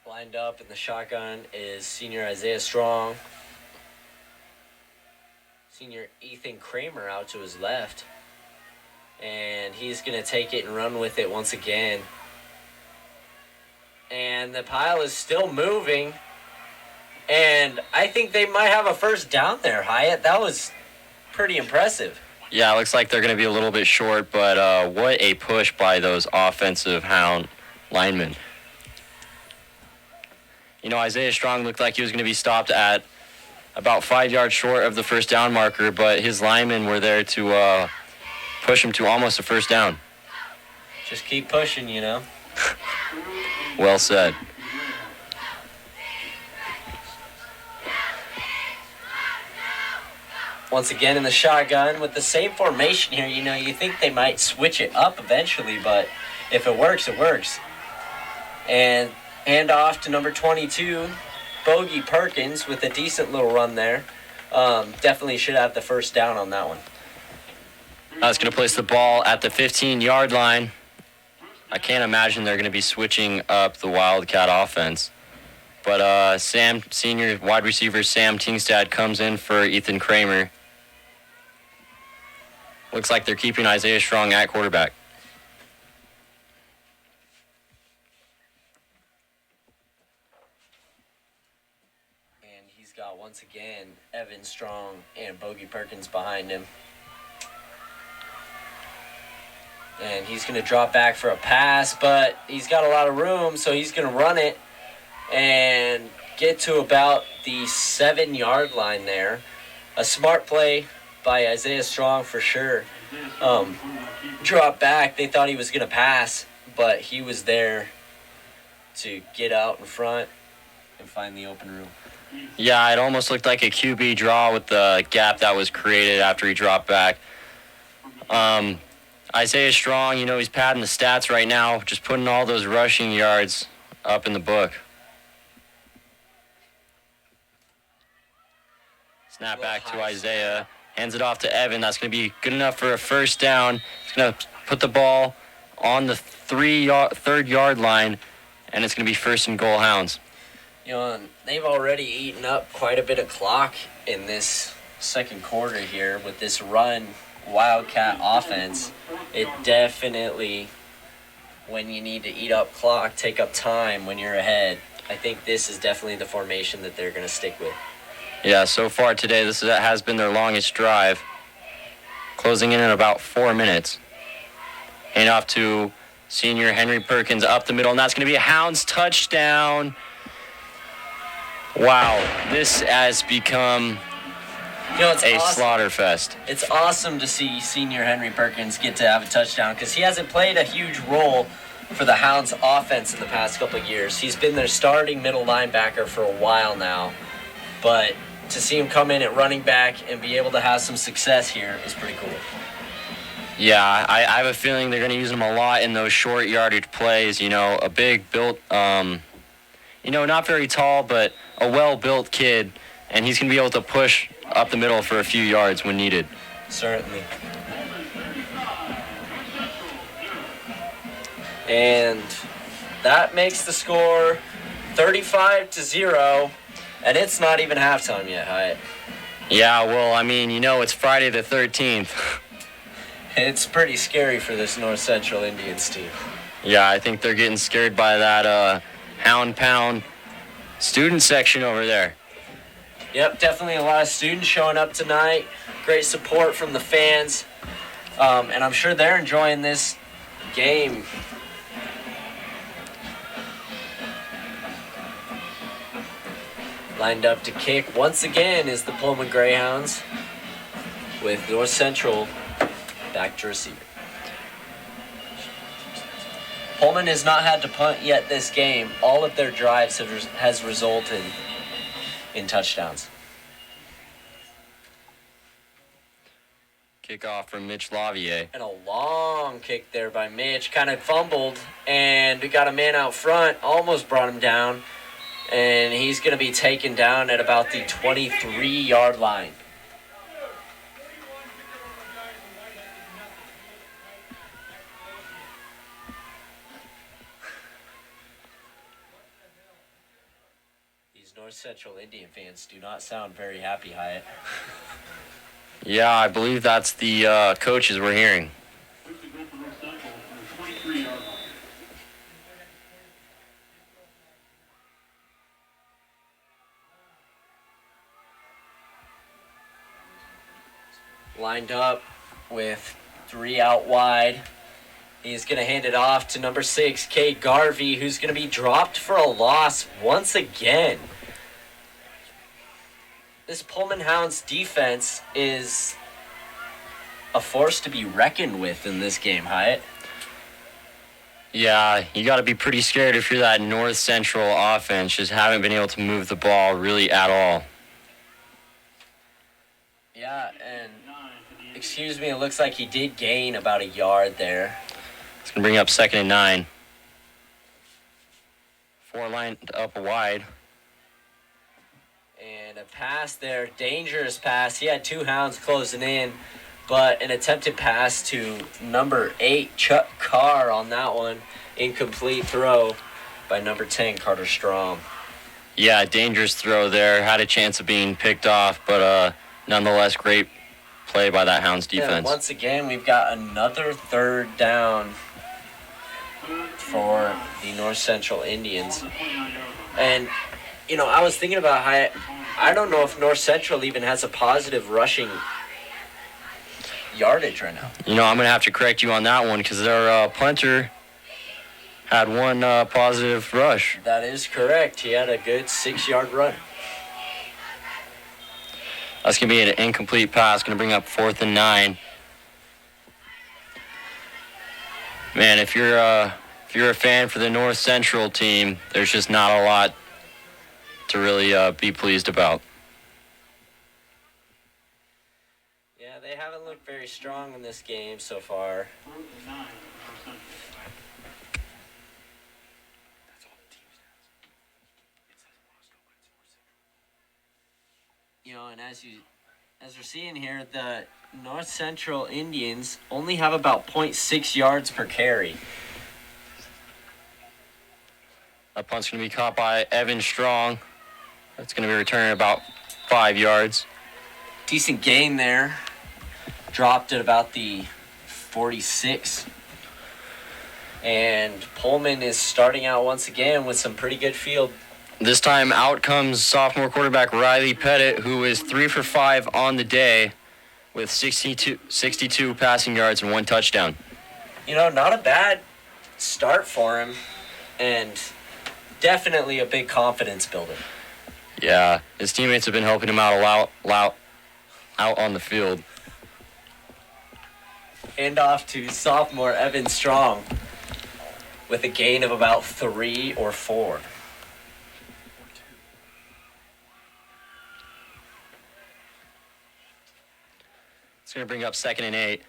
Lined up in the shotgun is senior Isaiah Strong. Senior Ethan Kramer out to his left. And he's going to take it and run with it once again. And the pile is still moving. And I think they might have a first down there, Hyatt. That was pretty impressive. Wow, Yeah, it looks like they're going to be a little bit short, but what a push by those offensive Hound linemen. You know, Isaiah Strong looked like he was going to be stopped at about 5 yards short of the first down marker, but his linemen were there to push him to almost a first down. Just keep pushing, you know. Well said. Once again in the shotgun with the same formation here. You know, you think they might switch it up eventually, but if it works, it works. And hand off to number 22, Bogey Perkins, with a decent little run there. Definitely should have the first down on that one. That's going to place the ball at the 15-yard line. I can't imagine they're going to be switching up the Wildcat offense. But senior wide receiver Sam Tingstad comes in for Ethan Kramer. Looks like they're keeping Isaiah Strong at quarterback. And he's got, once again, Evan Strong and Bogey Perkins behind him. And he's going to drop back for a pass, but he's got a lot of room, so he's going to run it and get to about the 7-yard line there. A smart play by Isaiah Strong for sure. Drop back. They thought he was going to pass, but he was there to get out in front and find the open room. Yeah, it almost looked like a QB draw with the gap that was created after he dropped back. Isaiah Strong, you know, he's padding the stats right now, just putting all those rushing yards up in the book. Snap back to Isaiah. Hands it off to Evan. That's going to be good enough for a first down. He's going to put the ball on the third yard line, and it's going to be first and goal Hounds. You know, they've already eaten up quite a bit of clock in this second quarter here with this run Wildcat offense. It definitely, when you need to eat up clock, take up time when you're ahead, I think this is definitely the formation that they're going to stick with. Yeah, so far today, this has been their longest drive, closing in at about 4 minutes. Hand off to senior Henry Perkins up the middle, and that's going to be a Hounds touchdown. Wow, this has become it's a awesome. slaughter fest. It's awesome to see senior Henry Perkins get to have a touchdown because he hasn't played a huge role for the Hounds offense in the past couple of years. He's been their starting middle linebacker for a while now, but to see him come in at running back and be able to have some success here is pretty cool. Yeah, I have a feeling they're going to use him a lot in those short yardage plays. You know, a big built, not very tall, but a well-built kid, and he's going to be able to push up the middle for a few yards when needed. Certainly. And that makes the score 35-0, and it's not even halftime yet, Hyatt. Yeah, well, I mean, it's Friday the 13th. It's pretty scary for this North Central Indians team. Yeah, I think they're getting scared by that Hound Pound student section over there. Yep, definitely a lot of students showing up tonight. Great support from the fans. And I'm sure they're enjoying this game. Lined up to kick once again is the Pullman Greyhounds, with North Central back to receiver. Pullman has not had to punt yet this game. All of their drives has resulted in touchdowns. Kickoff from Mitch Lavier. And a long kick there by Mitch. Kind of fumbled, and we got a man out front. Almost brought him down. And he's going to be taken down at about the 23-yard line. These North Central Indian fans do not sound very happy, Hyatt. Yeah, I believe that's the coaches we're hearing. Lined up with 3 out wide. He's going to hand it off to number 6, Kay Garvey, who's going to be dropped for a loss once again. This Pullman Hounds defense is a force to be reckoned with in this game, Hyatt. Yeah, you got to be pretty scared if you're that North Central offense. Just haven't been able to move the ball really at all. Yeah, and excuse me, it looks like he did gain about a yard there. It's going to bring up 2nd and 9. 4 lined up wide. And a pass there, dangerous pass. He had 2 hounds closing in, but an attempted pass to number 8, Chuck Carr on that one. Incomplete throw by number 10, Carter Strom. Yeah, dangerous throw there. Had a chance of being picked off, but nonetheless, great play by that Hounds defense. And once again, we've got another 3rd down for the North Central Indians. And, you know, I was thinking about how I don't know if North Central even has a positive rushing yardage right now. You know, I'm going to have to correct you on that one because their punter had 1 positive rush. That is correct. He had a good 6-yard run. That's going to be an incomplete pass. Going to bring up 4th and 9. Man, if you're a fan for the North Central team, there's just not a lot to really be pleased about. Yeah, they haven't looked very strong in this game so far. You know, and as we're seeing here, the North Central Indians only have about 0.6 yards per carry. That punt's going to be caught by Evan Strong. That's going to be returning about 5 yards. Decent gain there. Dropped at about the 46. And Pullman is starting out once again with some pretty good field. This time out comes sophomore quarterback Riley Pettit, who is 3 for 5 on the day with 62 passing yards and 1 touchdown. You know, not a bad start for him, and definitely a big confidence builder. Yeah, his teammates have been helping him out out on the field. Hand off to sophomore Evan Strong with a gain of about 3 or 4. It's going to bring up 2nd and 8.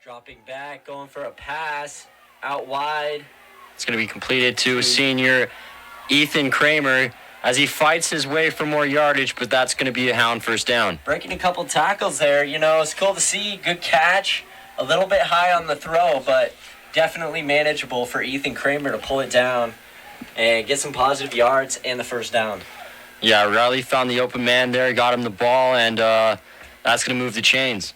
Dropping back, going for a pass, out wide. It's going to be completed to senior Ethan Kramer as he fights his way for more yardage, but that's going to be a Hound first down. Breaking a couple tackles there, you know, it's cool to see. Good catch. A little bit high on the throw, but definitely manageable for Ethan Kramer to pull it down and get some positive yards and the first down. Yeah, Riley found the open man there, got him the ball, and that's going to move the chains.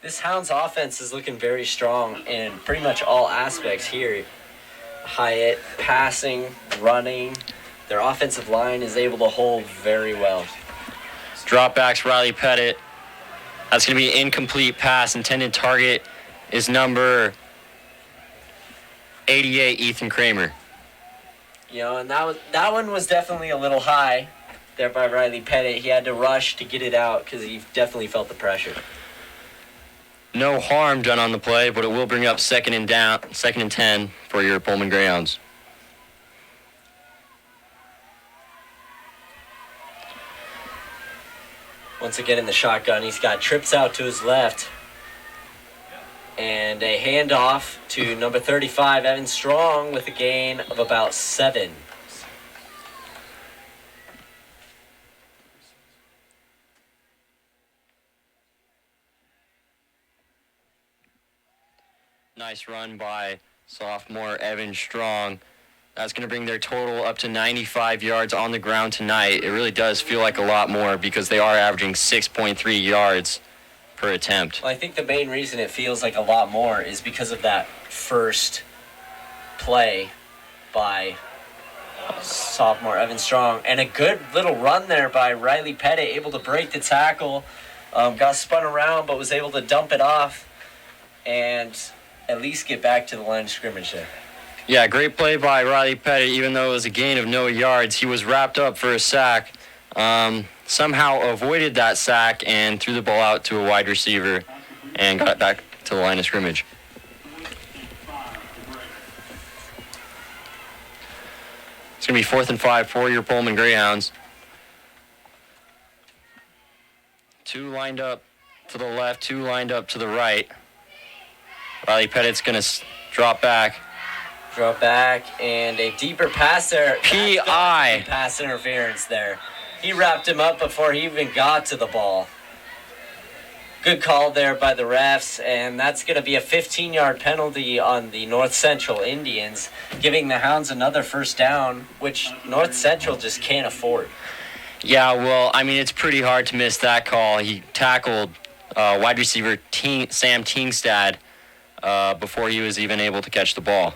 This Hounds offense is looking very strong in pretty much all aspects here. Hyatt, passing, running. Their offensive line is able to hold very well. Dropbacks, Riley Pettit. That's going to be an incomplete pass. Intended target is number 88, Ethan Kramer. You know, and that one was definitely a little high there by Riley Pettit. He had to rush to get it out because he definitely felt the pressure. No harm done on the play, but it will bring up 2nd and 10 for your Pullman Greyhounds. Once again in the shotgun, he's got trips out to his left. And a handoff to number 35, Evan Strong, with a gain of about 7. Nice run by sophomore Evan Strong. That's going to bring their total up to 95 yards on the ground tonight. It really does feel like a lot more because they are averaging 6.3 yards per attempt. Well, I think the main reason it feels like a lot more is because of that first play by sophomore Evan Strong. And a good little run there by Riley Pettit, able to break the tackle. Got spun around, but was able to dump it off and at least get back to the line of scrimmage there. Yeah, great play by Riley Pettit. Even though it was a gain of no yards, he was wrapped up for a sack. Somehow avoided that sack and threw the ball out to a wide receiver and got back to the line of scrimmage. It's going to be 4th and 5 for your Pullman Greyhounds. 2 lined up to the left, 2 lined up to the right. Riley Pettit's going to drop back. Drop back, and a deeper pass there. P.I. Pass interference there. He wrapped him up before he even got to the ball. Good call there by the refs, and that's going to be a 15-yard penalty on the North Central Indians, giving the Hounds another first down, which North Central just can't afford. Yeah, well, I mean, it's pretty hard to miss that call. He tackled wide receiver Sam Tingstad before he was even able to catch the ball.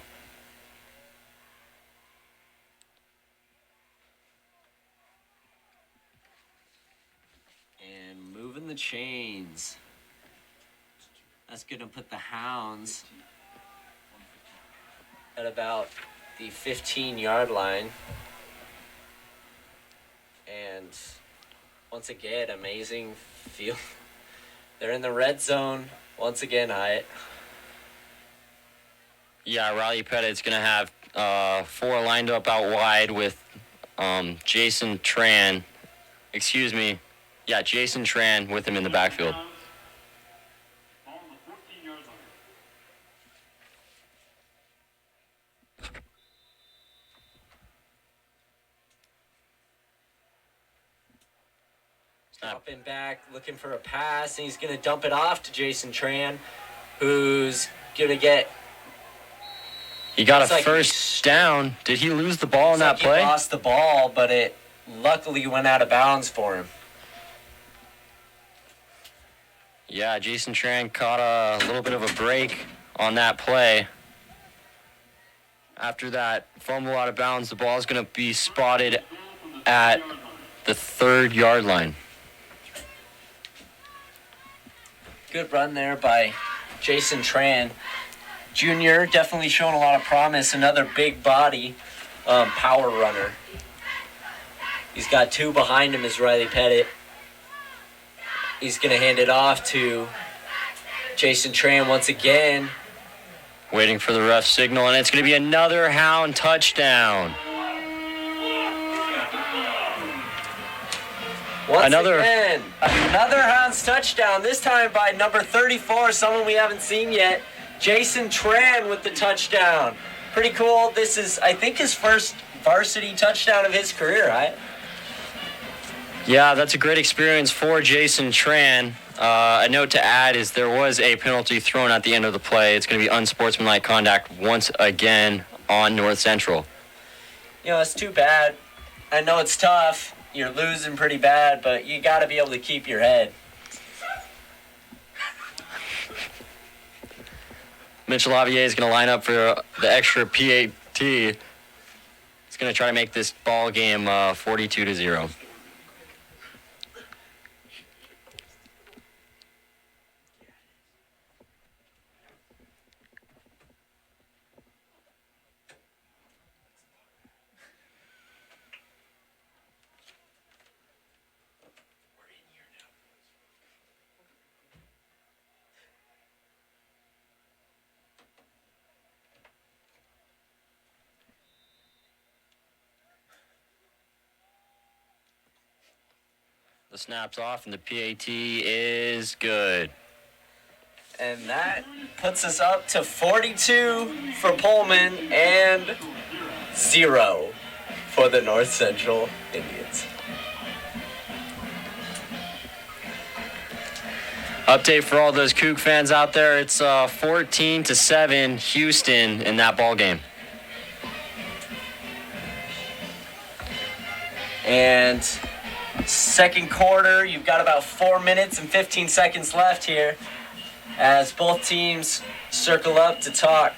The chains. That's going to put the Hounds at about the 15-yard line. And once again, amazing feel. They're in the red zone once again, Hyatt. Yeah, Riley Pettit's going to have 4 lined up out wide with Jason Tran. Jason Tran with him in the backfield. Dropping back, looking for a pass, and he's going to dump it off to Jason Tran, who's going to get... He got a first down. Did he lose the ball in that play? He lost the ball, but it luckily went out of bounds for him. Yeah, Jason Tran caught a little bit of a break on that play. After that fumble out of bounds, the ball is going to be spotted at the 3rd-yard line. Good run there by Jason Tran. Junior, definitely showing a lot of promise. Another big body power runner. He's got 2 behind him is Riley Pettit. He's going to hand it off to Jason Tran once again. Waiting for the ref signal, and it's going to be another Hound touchdown. Another Hounds touchdown, this time by number 34, someone we haven't seen yet. Jason Tran with the touchdown. Pretty cool. This is, I think, his first varsity touchdown of his career, right? Yeah, that's a great experience for Jason Tran. A note to add is there was a penalty thrown at the end of the play. It's going to be unsportsmanlike conduct once again on North Central. You know, it's too bad. I know it's tough. You're losing pretty bad, but you got to be able to keep your head. Mitchell Lavier is going to line up for the extra PAT. He's going to try to make this ball game 42-0. The snap's off, and the PAT is good. And that puts us up to 42 for Pullman and 0 for the North Central Indians. Update for all those Coug fans out there, it's 14-7 Houston in that ball game. And second quarter, you've got about 4 minutes and 15 seconds left here as both teams circle up to talk.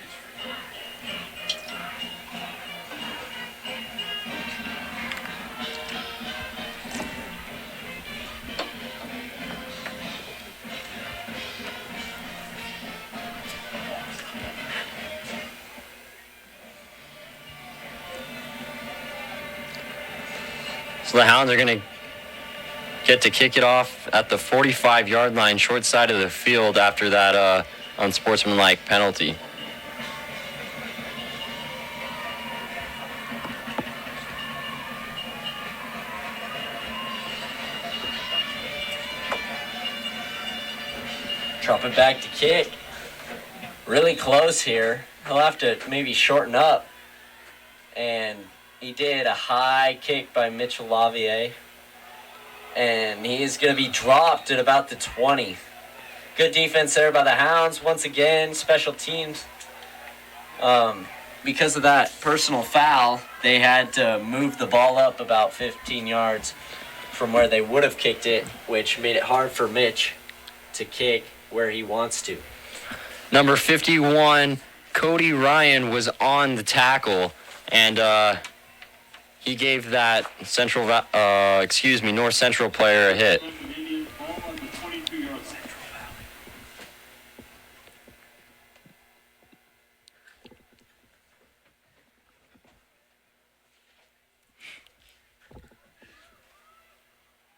So the Hounds are going to get to kick it off at the 45-yard line, short side of the field after that unsportsmanlike penalty. Drop it back to kick. Really close here. He'll have to maybe shorten up. And he did a high kick by Mitchell Lavier. And he is going to be dropped at about the 20. Good defense there by the Hounds. Once again, special teams. Because of that personal foul, they had to move the ball up about 15 yards from where they would have kicked it, which made it hard for Mitch to kick where he wants to. Number 51, Cody Ryan, was on the tackle, and he gave that North Central player a hit.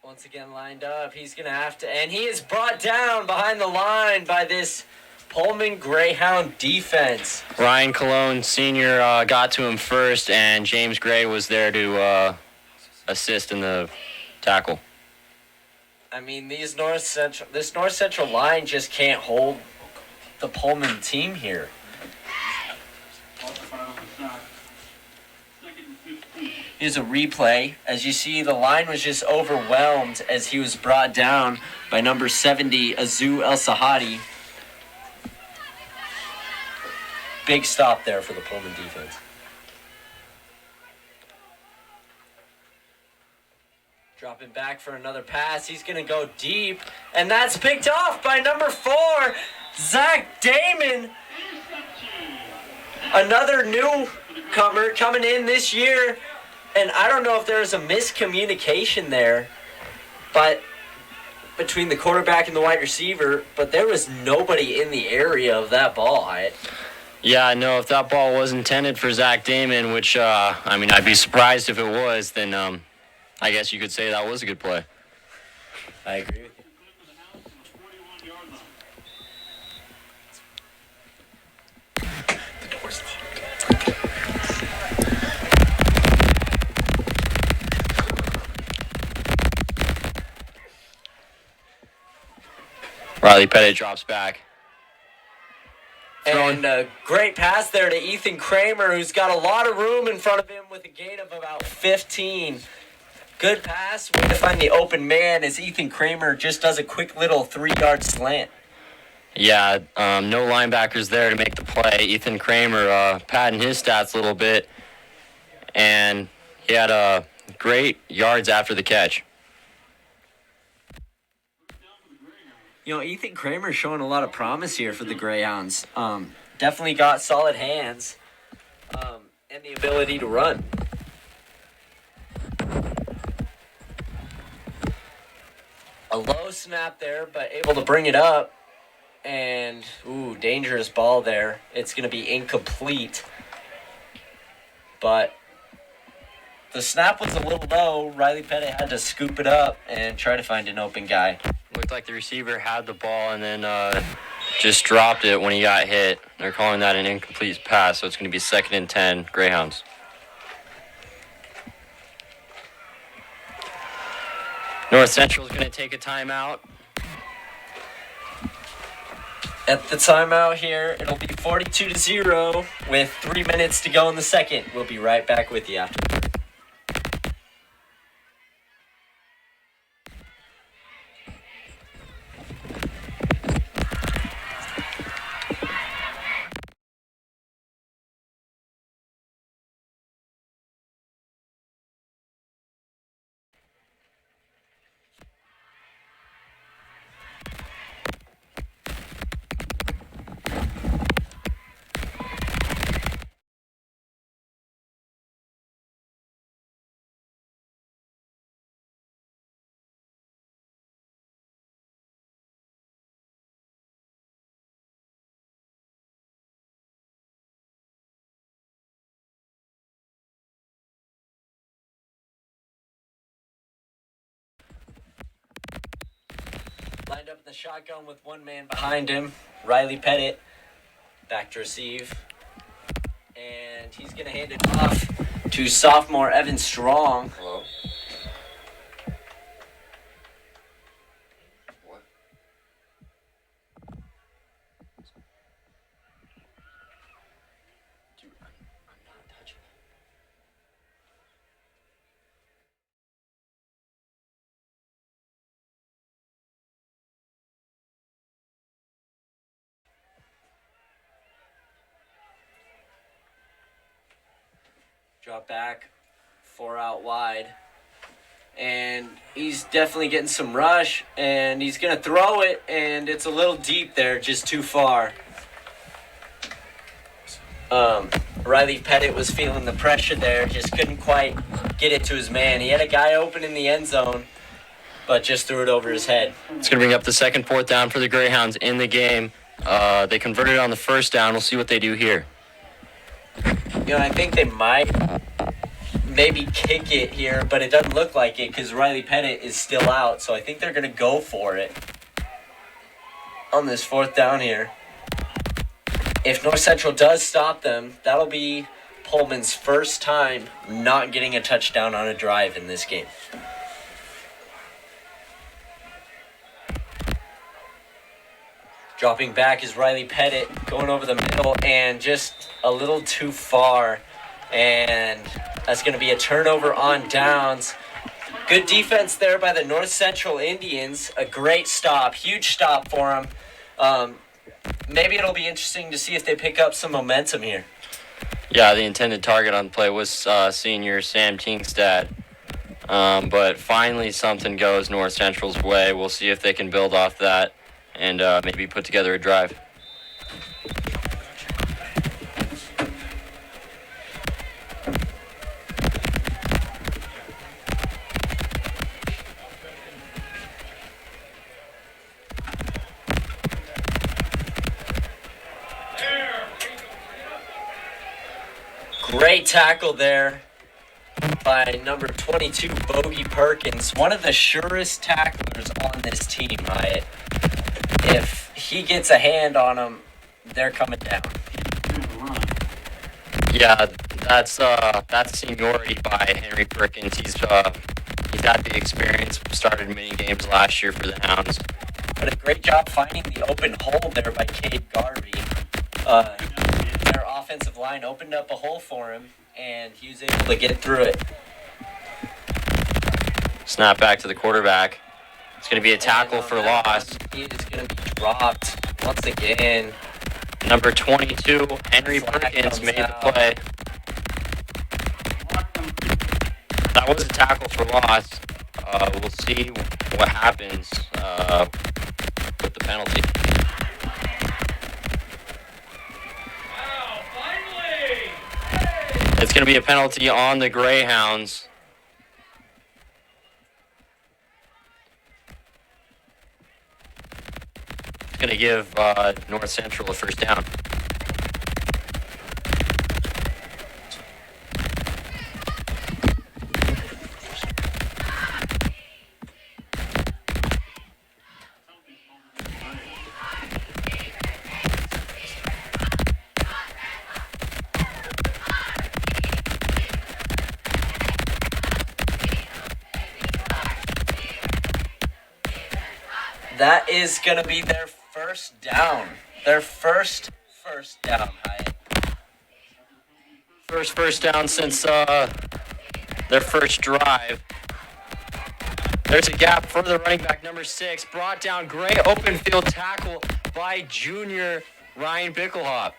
Once again lined up, he's going to have to, and he is brought down behind the line by this Pullman Greyhound defense. Ryan Colon Sr. Got to him first, and James Gray was there to assist in the tackle. I mean, this North Central line just can't hold the Pullman team here. Here's a replay. As you see, the line was just overwhelmed as he was brought down by number 70, Azu El Sahadi. Big stop there for the Pullman defense. Dropping back for another pass. He's going to go deep. And that's picked off by number 4, Zach Damon. Another newcomer coming in this year. And I don't know if there's a miscommunication there, but between the quarterback and the wide receiver, but there was nobody in the area of that ball. Yeah, no, if that ball was intended for Zach Damon, which, I'd be surprised if it was, then I guess you could say that was a good play. I agree with you. Riley Pettit drops back. And a great pass there to Ethan Kramer, who's got a lot of room in front of him with a gain of about 15. Good pass. Way to find the open man as Ethan Kramer just does a quick little 3-yard slant. Yeah, no linebackers there to make the play. Ethan Kramer padding his stats a little bit, and he had great yards after the catch. You know, Ethan Kramer's showing a lot of promise here for the Greyhounds. Definitely got solid hands and the ability to run. A low snap there, but able to bring it up. And, dangerous ball there. It's going to be incomplete. But the snap was a little low. Riley Pettit had to scoop it up and try to find an open guy. Looked like the receiver had the ball and then just dropped it when he got hit. They're calling that an incomplete pass, so it's going to be 2nd and 10, Greyhounds. North Central is going to take a timeout. At the timeout here, it'll be 42-0 with 3 minutes to go in the second. We'll be right back with you after. Lined up in the shotgun with one man behind him. Riley Pettit back to receive. And he's going to hand it off to sophomore Evan Strong. Hello? What? Dude, I'm not touching it. Drop back, 4 out wide. And he's definitely getting some rush, and he's going to throw it, and it's a little deep there, just too far. Riley Pettit was feeling the pressure there, just couldn't quite get it to his man. He had a guy open in the end zone, but just threw it over his head. It's going to bring up the second fourth down for the Greyhounds in the game. They converted on the first down. We'll see what they do here. You know, I think they might maybe kick it here, but it doesn't look like it because Riley Pettit is still out, so I think they're going to go for it on this fourth down here. If North Central does stop them, that'll be Pullman's first time not getting a touchdown on a drive in this game. Dropping back is Riley Pettit, going over the middle and just a little too far. And that's going to be a turnover on downs. Good defense there by the North Central Indians. A great stop, huge stop for them. Maybe it'll be interesting to see if they pick up some momentum here. Yeah, the intended target on the play was senior Sam Kingstad. But finally something goes North Central's way. We'll see if they can build off that and maybe put together a drive. Great tackle there by number 22, Bogey Perkins. One of the surest tacklers on this team, Hyatt. If he gets a hand on him, they're coming down. Yeah, that's seniority by Henry Perkins. He's had the experience, started many games last year for the Hounds. But a great job finding the open hole there by Cade Garvey. Their offensive line opened up a hole for him, and he was able to get through it. Snap back to the quarterback. It's going to be a tackle for loss. He is going to be dropped once again. Number 22, Henry Perkins made the play. That was a tackle for loss. We'll see what happens with the penalty. It's going to be a penalty on the Greyhounds. It's going to give North Central a first down. That is going to be their first down. Their first down, Hyatt. First down since their first drive. There's a gap for the running back, number 6. Brought down, great open field tackle by junior Ryan Bickelhop.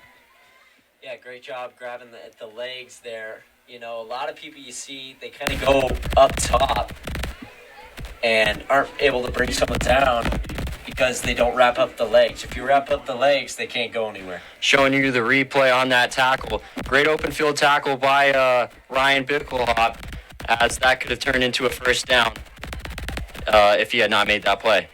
Yeah, great job grabbing the legs there. You know, a lot of people you see, they kind of go up top and aren't able to bring someone down because they don't wrap up the legs. If you wrap up the legs, they can't go anywhere. Showing you the replay on that tackle. Great open field tackle by Ryan Bickelhop, as that could have turned into a first down if he had not made that play.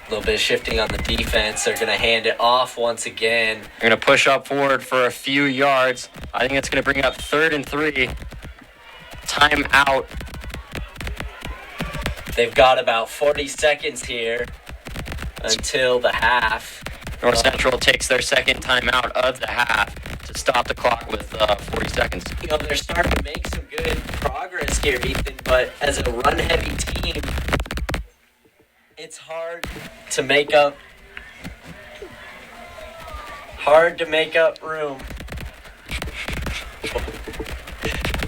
A little bit of shifting on the defense. They're going to hand it off once again. They're going to push up forward for a few yards. I think it's going to bring up 3rd and 3. Time out They've got about 40 seconds here until the half. North Central takes their second timeout of the half to stop the clock with 40 seconds. You know, they're starting to make some good progress here, Ethan, but as a run-heavy team, it's hard to make up room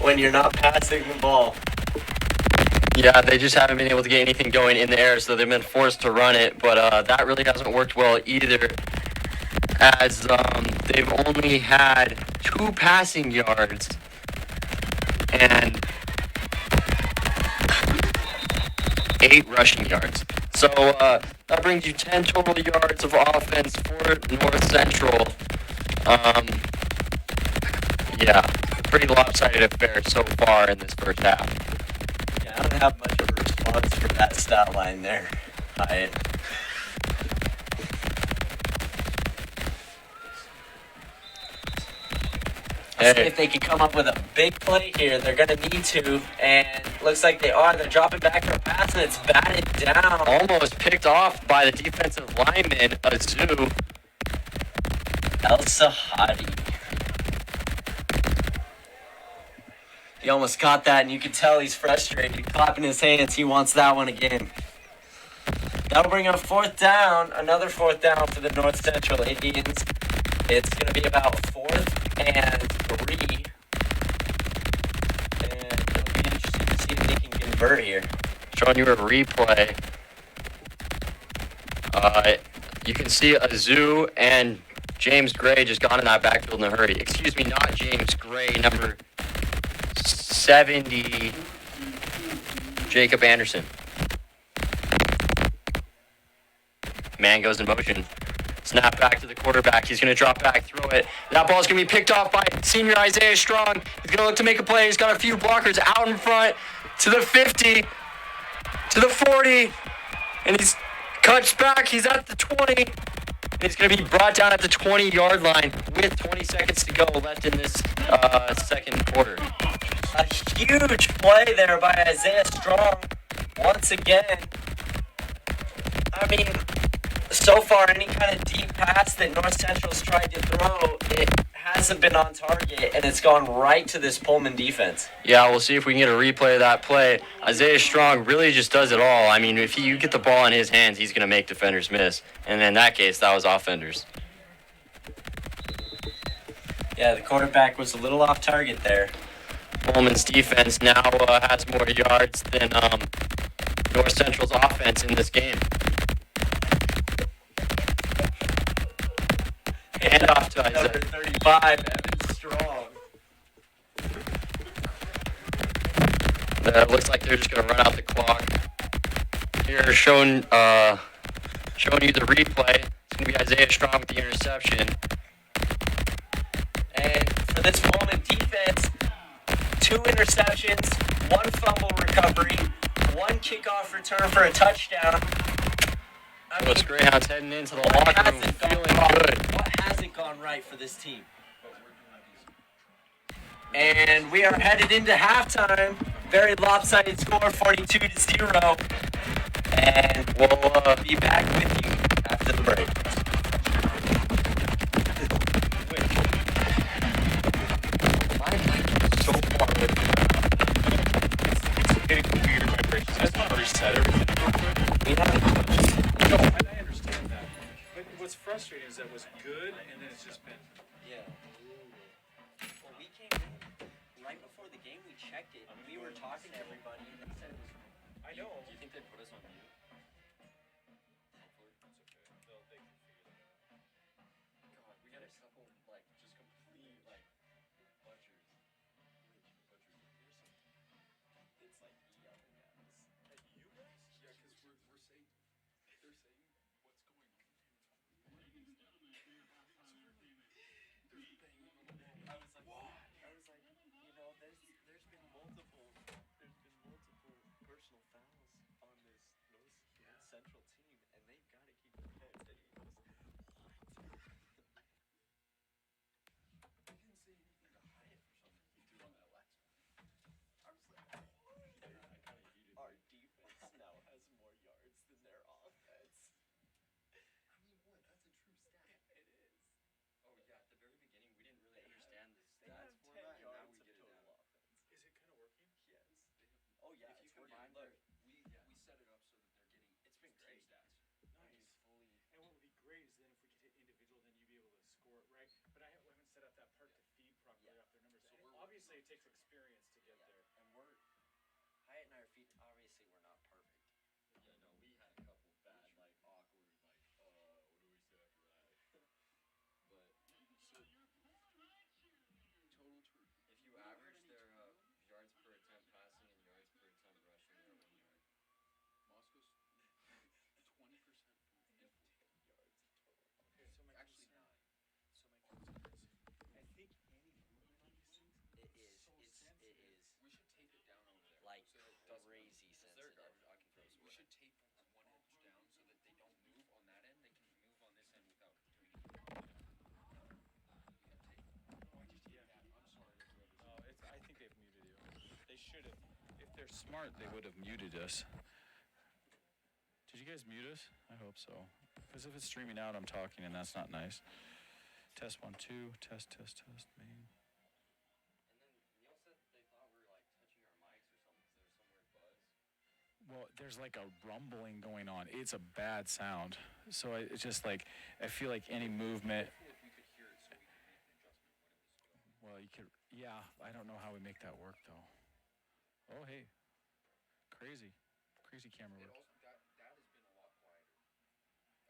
when you're not passing the ball. Yeah, they just haven't been able to get anything going in the air, so they've been forced to run it, but that really hasn't worked well either, as they've only had 2 passing yards and 8 rushing yards. So that brings you 10 total yards of offense for North Central. Yeah, pretty lopsided affair so far in this first half. Yeah, I don't have much of a response for that stat line there, Hyatt. Hey. If they can come up with a big play here, they're going to need to, and looks like they are. They're dropping back for a pass, and it's batted down. Almost picked off by the defensive lineman, Azu. El Sahadi. He almost caught that, and you could tell he's frustrated. Clapping his hands. He wants that one again. That'll bring up 4th down. Another 4th down for the North Central Indians. It's going to be about 4th and 3. And it'll be interesting to see if they can convert here. Showing you a replay. You can see Azu and James Gray just got in that backfield in a hurry. Excuse me, not James Gray, number 70, Jacob Anderson. Man goes in motion. Snap back to the quarterback. He's going to drop back, throw it. That ball's going to be picked off by senior Isaiah Strong. He's going to look to make a play. He's got a few blockers out in front to the 50, to the 40, and he's cuts back. He's at the 20. And he's going to be brought down at the 20-yard line with 20 seconds to go left in this second quarter. A huge play there by Isaiah Strong once again. I mean, so far, any kind of deep pass that North Central's tried to throw, it hasn't been on target, and it's gone right to this Pullman defense. Yeah, we'll see if we can get a replay of that play. Isaiah Strong really just does it all. I mean, if you get the ball in his hands, he's going to make defenders miss. And in that case, that was offenders. Yeah, the quarterback was a little off target there. Pullman's defense now has more yards than North Central's offense in this game. Hand off to Number Isaiah. 35, Evan Strong. Looks like they're just going to run out the clock. Here, showing you the replay. It's going to be Isaiah Strong with the interception. And for this Pullman defense, 2 interceptions, 1 fumble recovery, 1 kickoff return for a touchdown. I mean, Those Greyhounds heading into the what locker room hasn't gone feeling wrong? good. What hasn't gone right for this team? And we are headed into halftime. Very lopsided score, 42-0. And we'll be back with you after the break. So far with it's getting weird vibrations. I just want to reset everything real quick. We haven't touched. No, and I understand that. But what's frustrating is that it was good, and then it's just been. Yeah. Well, we came in right before the game. We checked it. And we were talking to everybody, and they said it was. I know. Do you think they'd put us on mute? God, we got a couple, like, just complete, like, butchers. It's like E up and down. You guys? Yeah, because we're saying, they're saying what's going on. I was like, you know, there's been multiple personal fouls on this North obviously it takes experience to get there. And Hyatt and I are obviously we're not perfect. Yeah, no, we had a couple bad, like, awkward, like, what do we say after that? But, so, total truth. If you average their yards per attempt passing and yards per attempt rushing, they're 1 yard. Moscow's 20% in Yards total. Okay, so actually 9. So my concern is, I think any movement on these things It is We should tape it down over there. like so that it doesn't crazy move. sensitive. I can throw a We square. should tape one edge down so that they don't move on that end. They can move on this end without doing anything. Yeah, tape. Oh, I just did that. I'm sorry to whoever's. I think they've muted you. They should have. If they're smart, they would have muted us. Did you guys mute us? I hope so. Because if it's streaming out, I'm talking, and that's not nice. Test 1, 2. Test, main. And then Neil said they thought we were like touching our mics or something because there's some weird buzz. Well, there's like a rumbling going on. It's a bad sound. So it's just like, I feel like any movement. If we could hear it so we could make an adjustment when it was going. Well, you could, yeah, I don't know how we make that work though. Oh, hey. Crazy camera It work. also, that has been a lot quieter.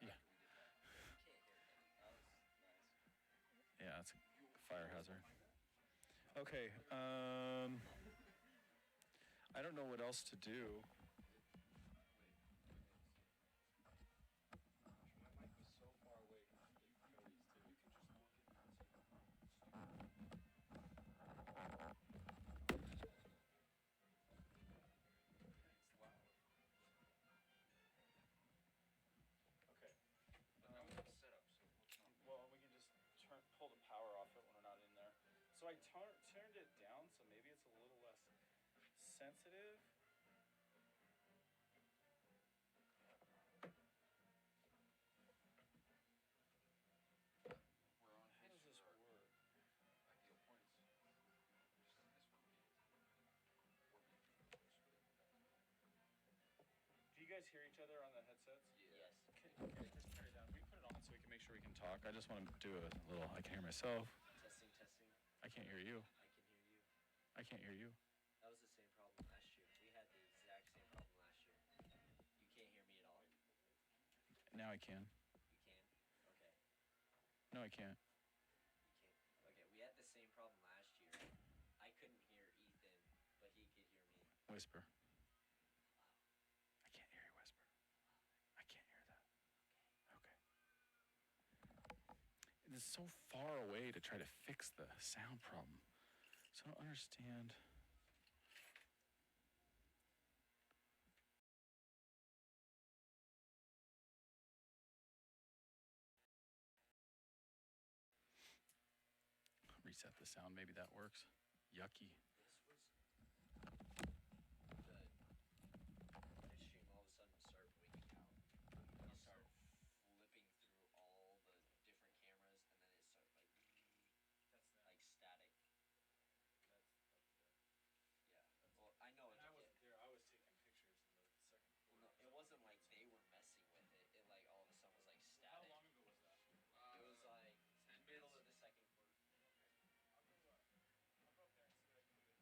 Yeah. After we did that. You can't hear them. That was nice. Yeah, it's a fire hazard. Okay, I don't know what else to do. My mic was so far away from Cody's too. You can just look at it. It's loud. Okay. But now we have set up, so let's not. Well, we can just pull the power off it when we're not in there. So I turned it down, so maybe it's a little less sensitive. We're on How does this work? ideal points. This one Do you guys hear each other on the headsets? Yes. Okay, just turn it down. We can put it on so we can make sure we can talk. I just want to do a little. I can hear myself. Testing. I can't hear you. I can hear you. I can't hear you. That was the same problem last year. We had the exact same problem last year. You can't hear me at all. Now I can. You can? Okay. No, I can't. You can't. Okay, we had the same problem last year. I couldn't hear Ethan, but he could hear me. Whisper. I can't hear you whisper. I can't hear that. Okay. It's so far away to try to fix the sound problem. So I don't understand. Reset the sound. Maybe that works. Yucky. This was the stream all of a sudden started waking out. You start flipping through all the different cameras, and then it started like static. Yeah. Well, I know And I wasn't there. I was taking pictures in the second No, quarter. it wasn't like they were messing with it. It like all of a sudden was like How static. long ago was that? It was like 10 middle minutes. of the second quarter. I'll go up there and see what I can do.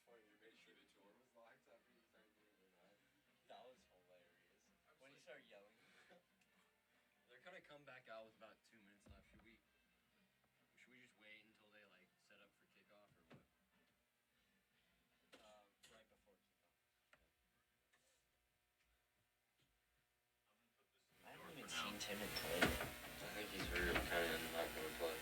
funny. You made sure the door was locked after you started doing it, right? That was hilarious. When you start yelling. They're gonna come back out with about 2 minutes left. Should we just wait until they like set up for kickoff or what? Right before kickoff. I haven't even seen Timon play yet. I think he's hurt kind of not gonna play.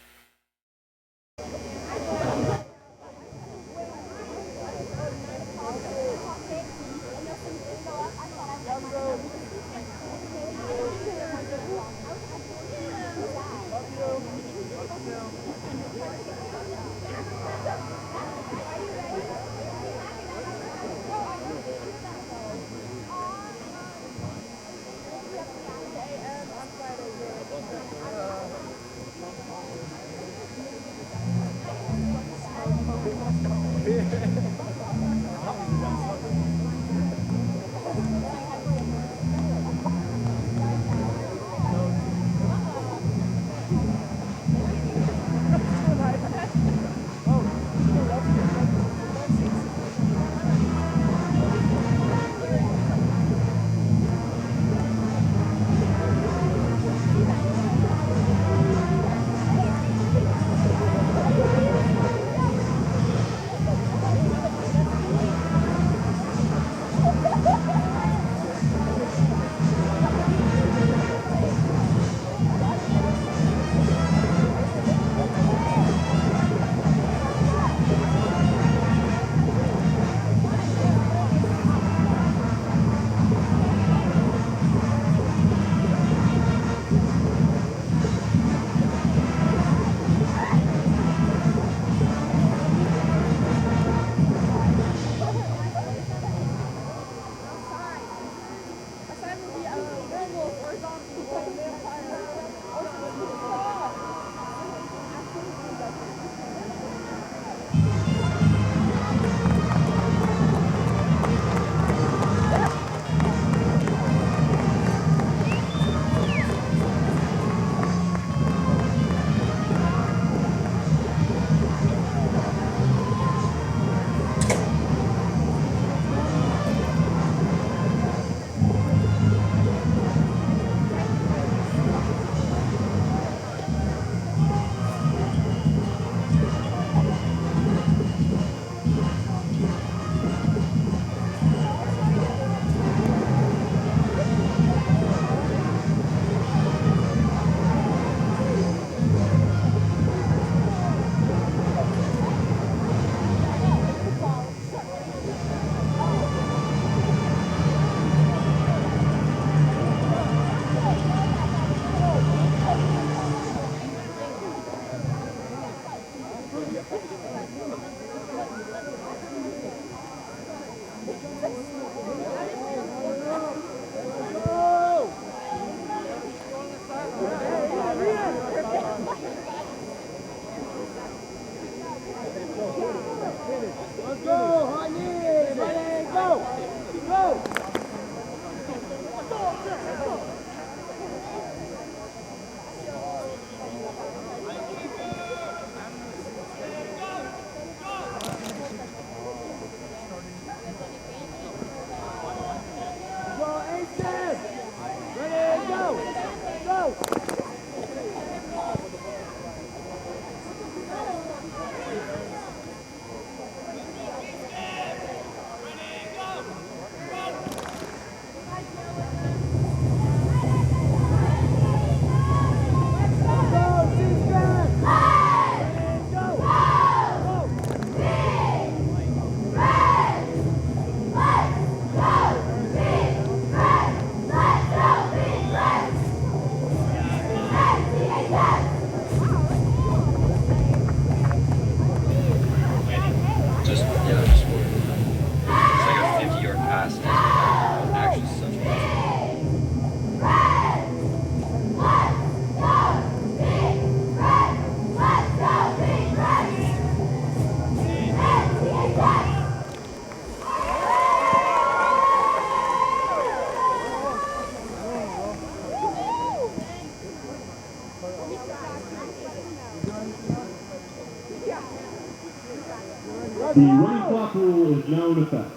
The running clock rule is now in effect.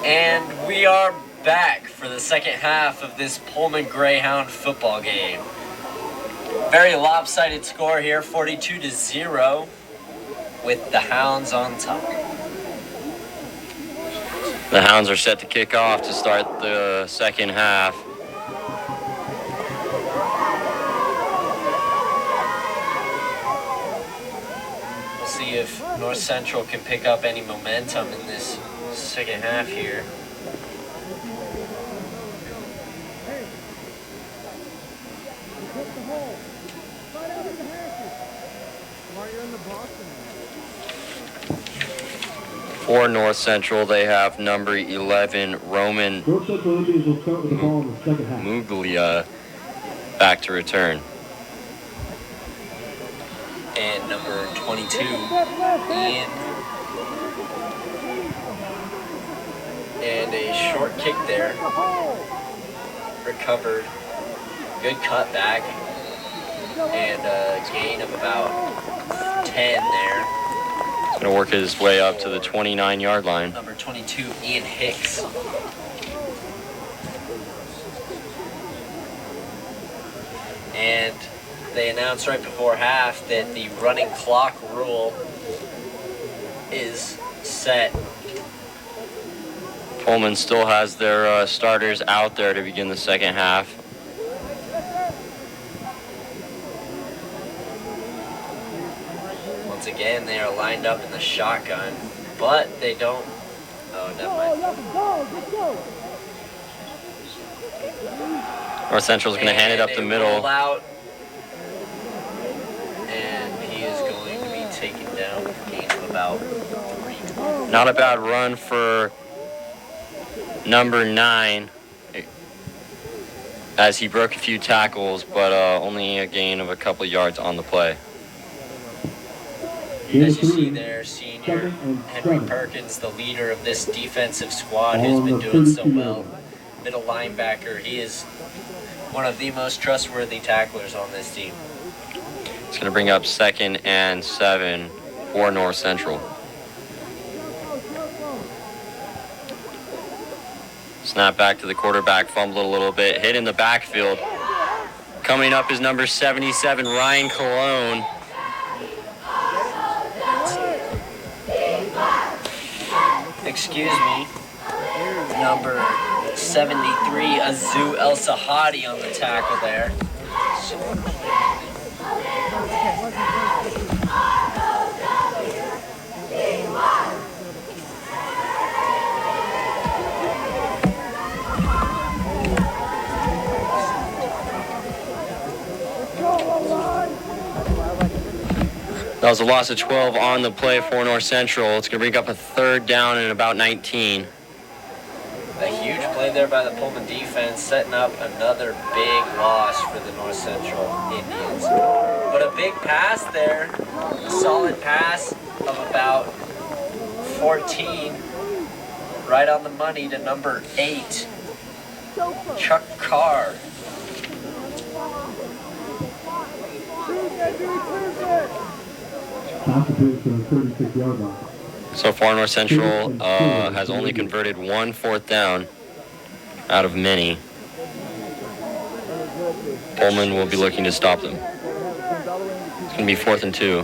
And we are back for the second half of this Pullman Greyhound football game. Very lopsided score here, 42-0, with the Hounds on top. The Hounds are set to kick off to start the second half. We'll see if North Central can pick up any momentum in this second half here. For North Central, they have number 11, Roman North Central Indians will start with the ball in the second half. Muglia back to return. And number 22, Ian. And a short kick there. Recovered. Good cut back. And a gain of about 10 there. He's going to work his way up to the 29-yard line. Number 22, Ian Hicks. And they announced right before half that the running clock rule is set. Pullman still has their starters out there to begin the second half. Once again, they are lined up in the shotgun, but they don't. Oh, never mind. North Central's going to hand it up the middle. Roll out, and he is going to be taken down with a gain of about 3. Not a bad run for number 9, as he broke a few tackles, but only a gain of a couple yards on the play. As you see there, senior Henry Perkins, the leader of this defensive squad, who's been doing so well. Middle linebacker, he is one of the most trustworthy tacklers on this team. It's going to bring up 2nd and 7 for North Central. Snap back to the quarterback, fumbled a little bit, hit in the backfield. Coming up is number 77, Ryan Colon. Excuse me. Number 73, Azu El Sahadi on the tackle there. That was a loss of 12 on the play for North Central. It's going to bring up a 3rd down and about 19. A huge play there by the Pullman defense, setting up another big loss for the North Central Indians. But a big pass there, a solid pass of about 14, right on the money to number 8, Chuck Carr. Pass appears to the 36-yard line. So far, North Central has only converted 1 4th down out of many. Pullman will be looking to stop them. It's going to be 4th and 2.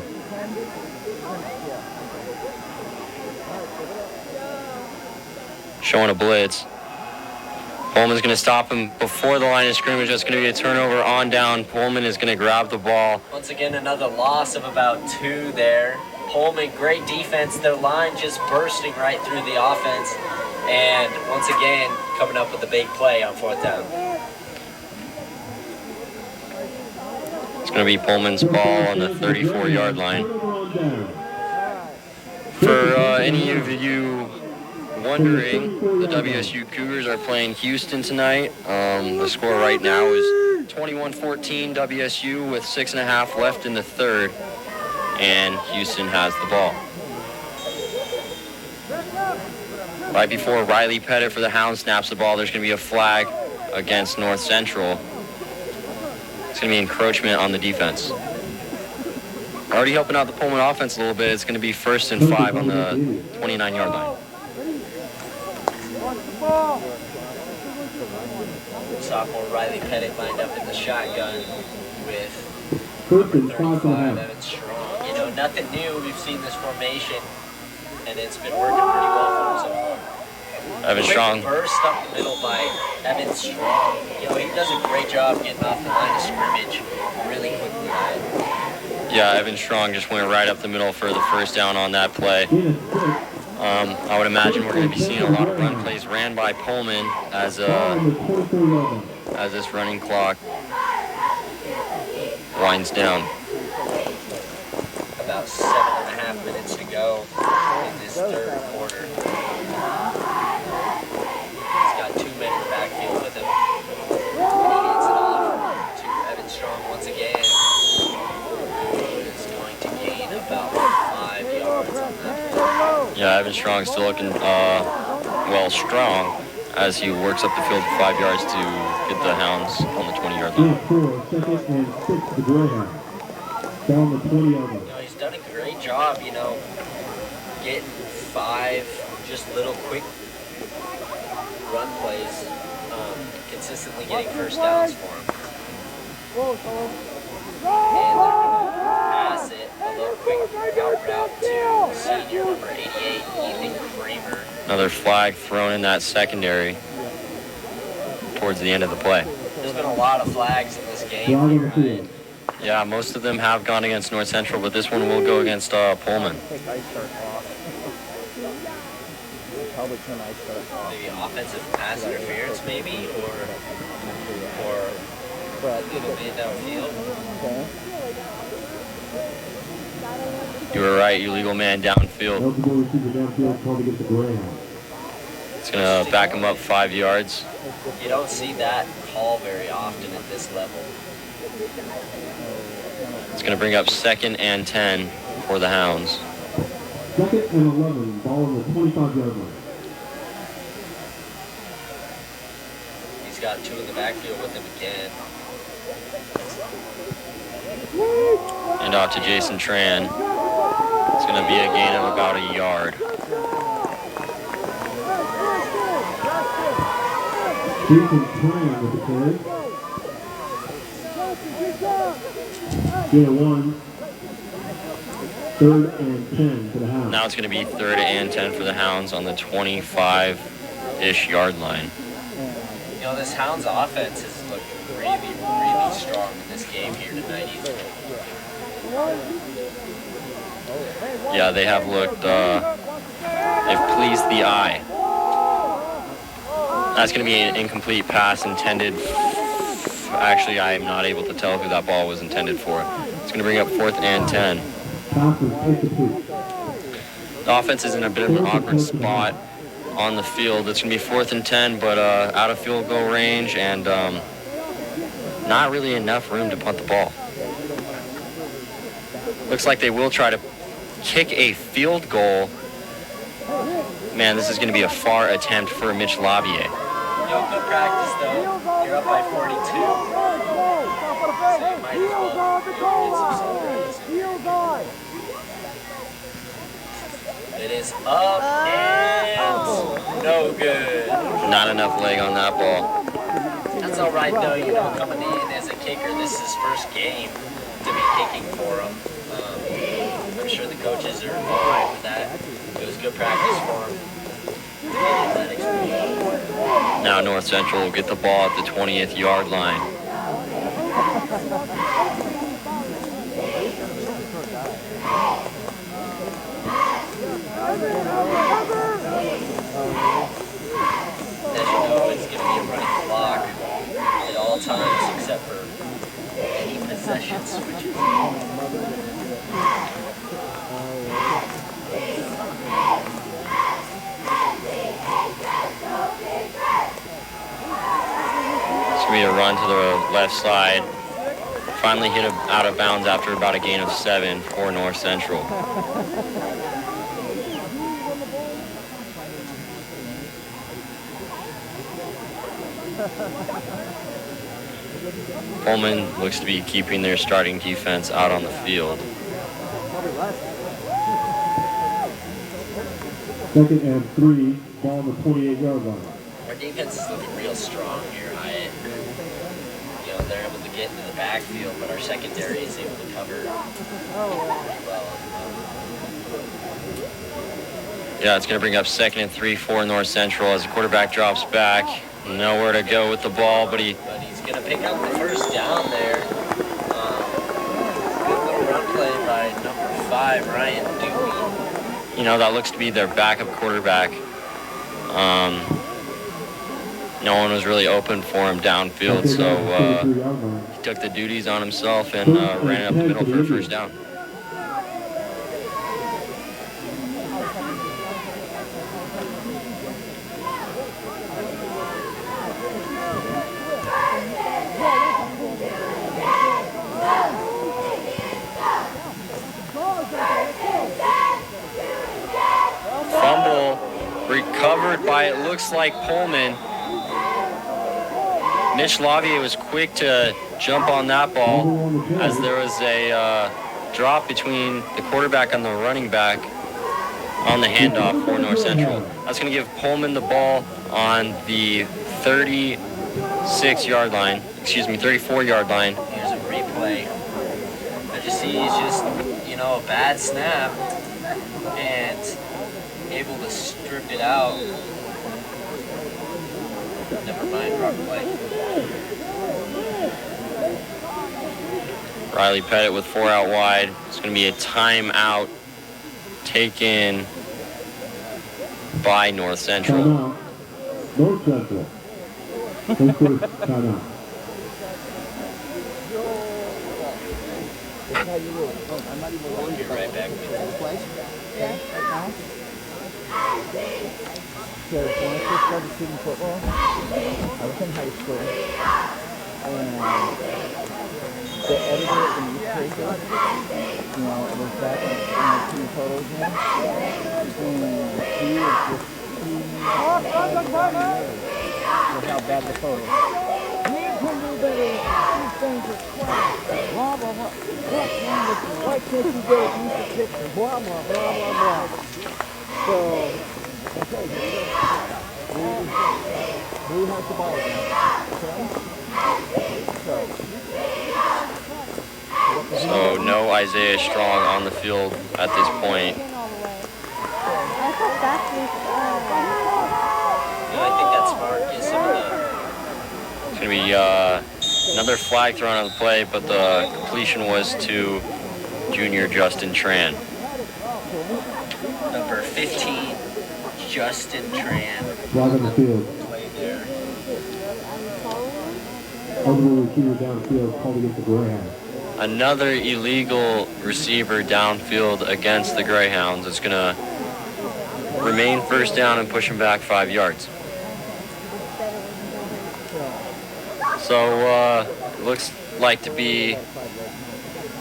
Showing a blitz. Pullman's going to stop him before the line of scrimmage. That's going to be a turnover on down. Pullman is going to grab the ball. Once again, another loss of about 2 there. Pullman, great defense. Their line just bursting right through the offense. And once again, coming up with a big play on 4th down. It's going to be Pullman's ball on the 34-yard line. For any of you wondering, the WSU Cougars are playing Houston tonight. The score right now is 21-14 WSU with 6.5 left in the third, and Houston has the ball. Right before Riley Pettit for the Hounds snaps the ball, there's going to be a flag against North Central. It's going to be encroachment on the defense. Already helping out the Pullman offense a little bit. It's going to be 1st and 5 on the 29-yard line. Sophomore Riley Pettit lined up in the shotgun with 35, Evan Strong. You know, nothing new. We've seen this formation, and it's been working pretty well for him so far. Evan Strong. Burst up the middle by Evan Strong. You know, he does a great job getting off the line of scrimmage really quickly. Yeah, Evan Strong just went right up the middle for the 1st down on that play. I would imagine we're going to be seeing a lot of run plays ran by Pullman as this running clock winds down. About 7.5 minutes to go in this 3rd quarter. He's got 2 men in the backfield with him. He hands it off to Evan Strong once again. Is going to gain about 5 yards on that play. Yeah, Evan Strong still looking strong as he works up the field for 5 yards to get the Hounds on the 20-yard line. 2nd and 6 to Greyhound. Down the 20-yard line. You know, he's done a great job, you know, getting 5 just little quick run plays, consistently getting 1st downs for him. And they're going to pass it a little quick out route to senior number 88, Ethan Kramer. Another flag thrown in that secondary towards the end of the play. There's been a lot of flags in this game. Flag on the field. Yeah, most of them have gone against North Central, but this one will go against Pullman. The offensive pass interference, maybe, or a little bit downfield. You were right, illegal man downfield. Eligible receiver downfield called against the Greyhound. It's going to back him up 5 yards. You don't see that call very often at this level. It's going to bring up 2nd and 10 for the Hounds. 2nd and 11, ball on the 25-yard line. He's got 2 in the backfield with him again. And off to Jason Tran. It's going to be a gain of about a yard. Jason Tran with the carry. Gain of 1. 3rd and 10 for the Hounds. Now it's going to be 3rd and 10 for the Hounds on the 25-ish yard line. You know, this Hounds offense has looked really, really strong in this game here tonight. Yeah, they have looked, they've pleased the eye. That's going to be an incomplete pass intended. Actually, I am not able to tell who that ball was intended for. It's going to bring up 4th and 10. Pass is incomplete. The offense is in a bit of an awkward spot on the field. It's going to be 4th and 10, but out of field goal range and not really enough room to punt the ball. Looks like they will try to kick a field goal. Man, this is going to be a far attempt for Mitch Labier. Yo, good practice, though. You're up by 42. So you might as well get some sunrise. It is up and no good. Not enough leg on that ball. That's all right, though. You know, coming in as a kicker, this is his first game to be kicking for him. I'm sure the coaches are all right with that. It was good practice for him. That experience. Now North Central will get the ball at the 20th yard line. As you know, it's going to be a running clock at all times except for any possession switches. It's going to be a run to the left side. Finally hit out of bounds after about a gain of 7 for North Central. Pullman looks to be keeping their starting defense out on the field. 2nd and 3, ball on the 28-yard line. Our defense is looking real strong here. You know, they're able to get into the backfield, but our secondary is able to cover pretty well. Yeah, it's going to bring up 2nd and 3 for North Central as the quarterback drops back. Nowhere to go with the ball, but he's going to pick up the first down there. Good little run play by number 5, Ryan Dewey. You know, that looks to be their backup quarterback. No one was really open for him downfield, so he took the duties on himself and ran it up the middle for a first down. Fumble recovered by, it looks like, Pullman. Mitch Lavier was quick to jump on that ball as there was a drop between the quarterback and the running back on the handoff for North Central. That's going to give Pullman the ball on the 34-yard line. Here's a replay. As you see, he's just, you know, a bad snap and able to strip it out. Never mind, wrong play. Riley Pettit with 4 out wide. It's going to be a timeout taken by North Central. Timeout. North Central. Their first timeout. We'll be right back with you. Because when I first started shooting football, I was in high school, and the editor at the newspaper, you know, it was back when I team photos in, and he was just shooting with how bad the photos were. You can do better, these things are crap, blah, blah, blah. What's wrong with you? Why can't you get a decent picture? Blah, blah, blah, blah, blah. So, who has the ball again? Okay? So no Isaiah Strong on the field at this point. I think that's smart. Get some of It's going to be another flag thrown on the play, but the completion was to junior Justin Tran. number 15, Justin Tran. Flag on the field. Play there. Eligible receiver downfield called against the Greyhounds. Another illegal receiver downfield against the Greyhounds. It's going to remain first down and push him back 5 yards. So looks like to be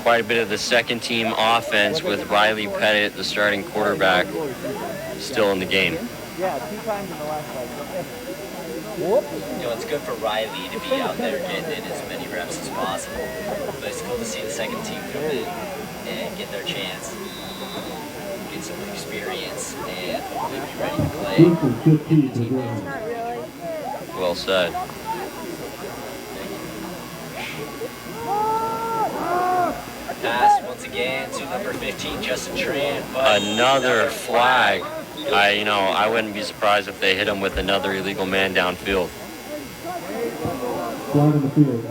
quite a bit of the second team offense with Riley Pettit, the starting quarterback, still in the game. Yeah, 2 times in the last 5 minutes. You know, it's good for Riley to be out there getting in as many reps as possible. But it's cool to see the second team come in and get their chance, get some experience, and hopefully be ready to play. First and 15 to the Greyhounds. Well said. Pass once again to number 15, Justin Tran. But Another flag I wouldn't be surprised if they hit him with another illegal man downfield. Flag in the field.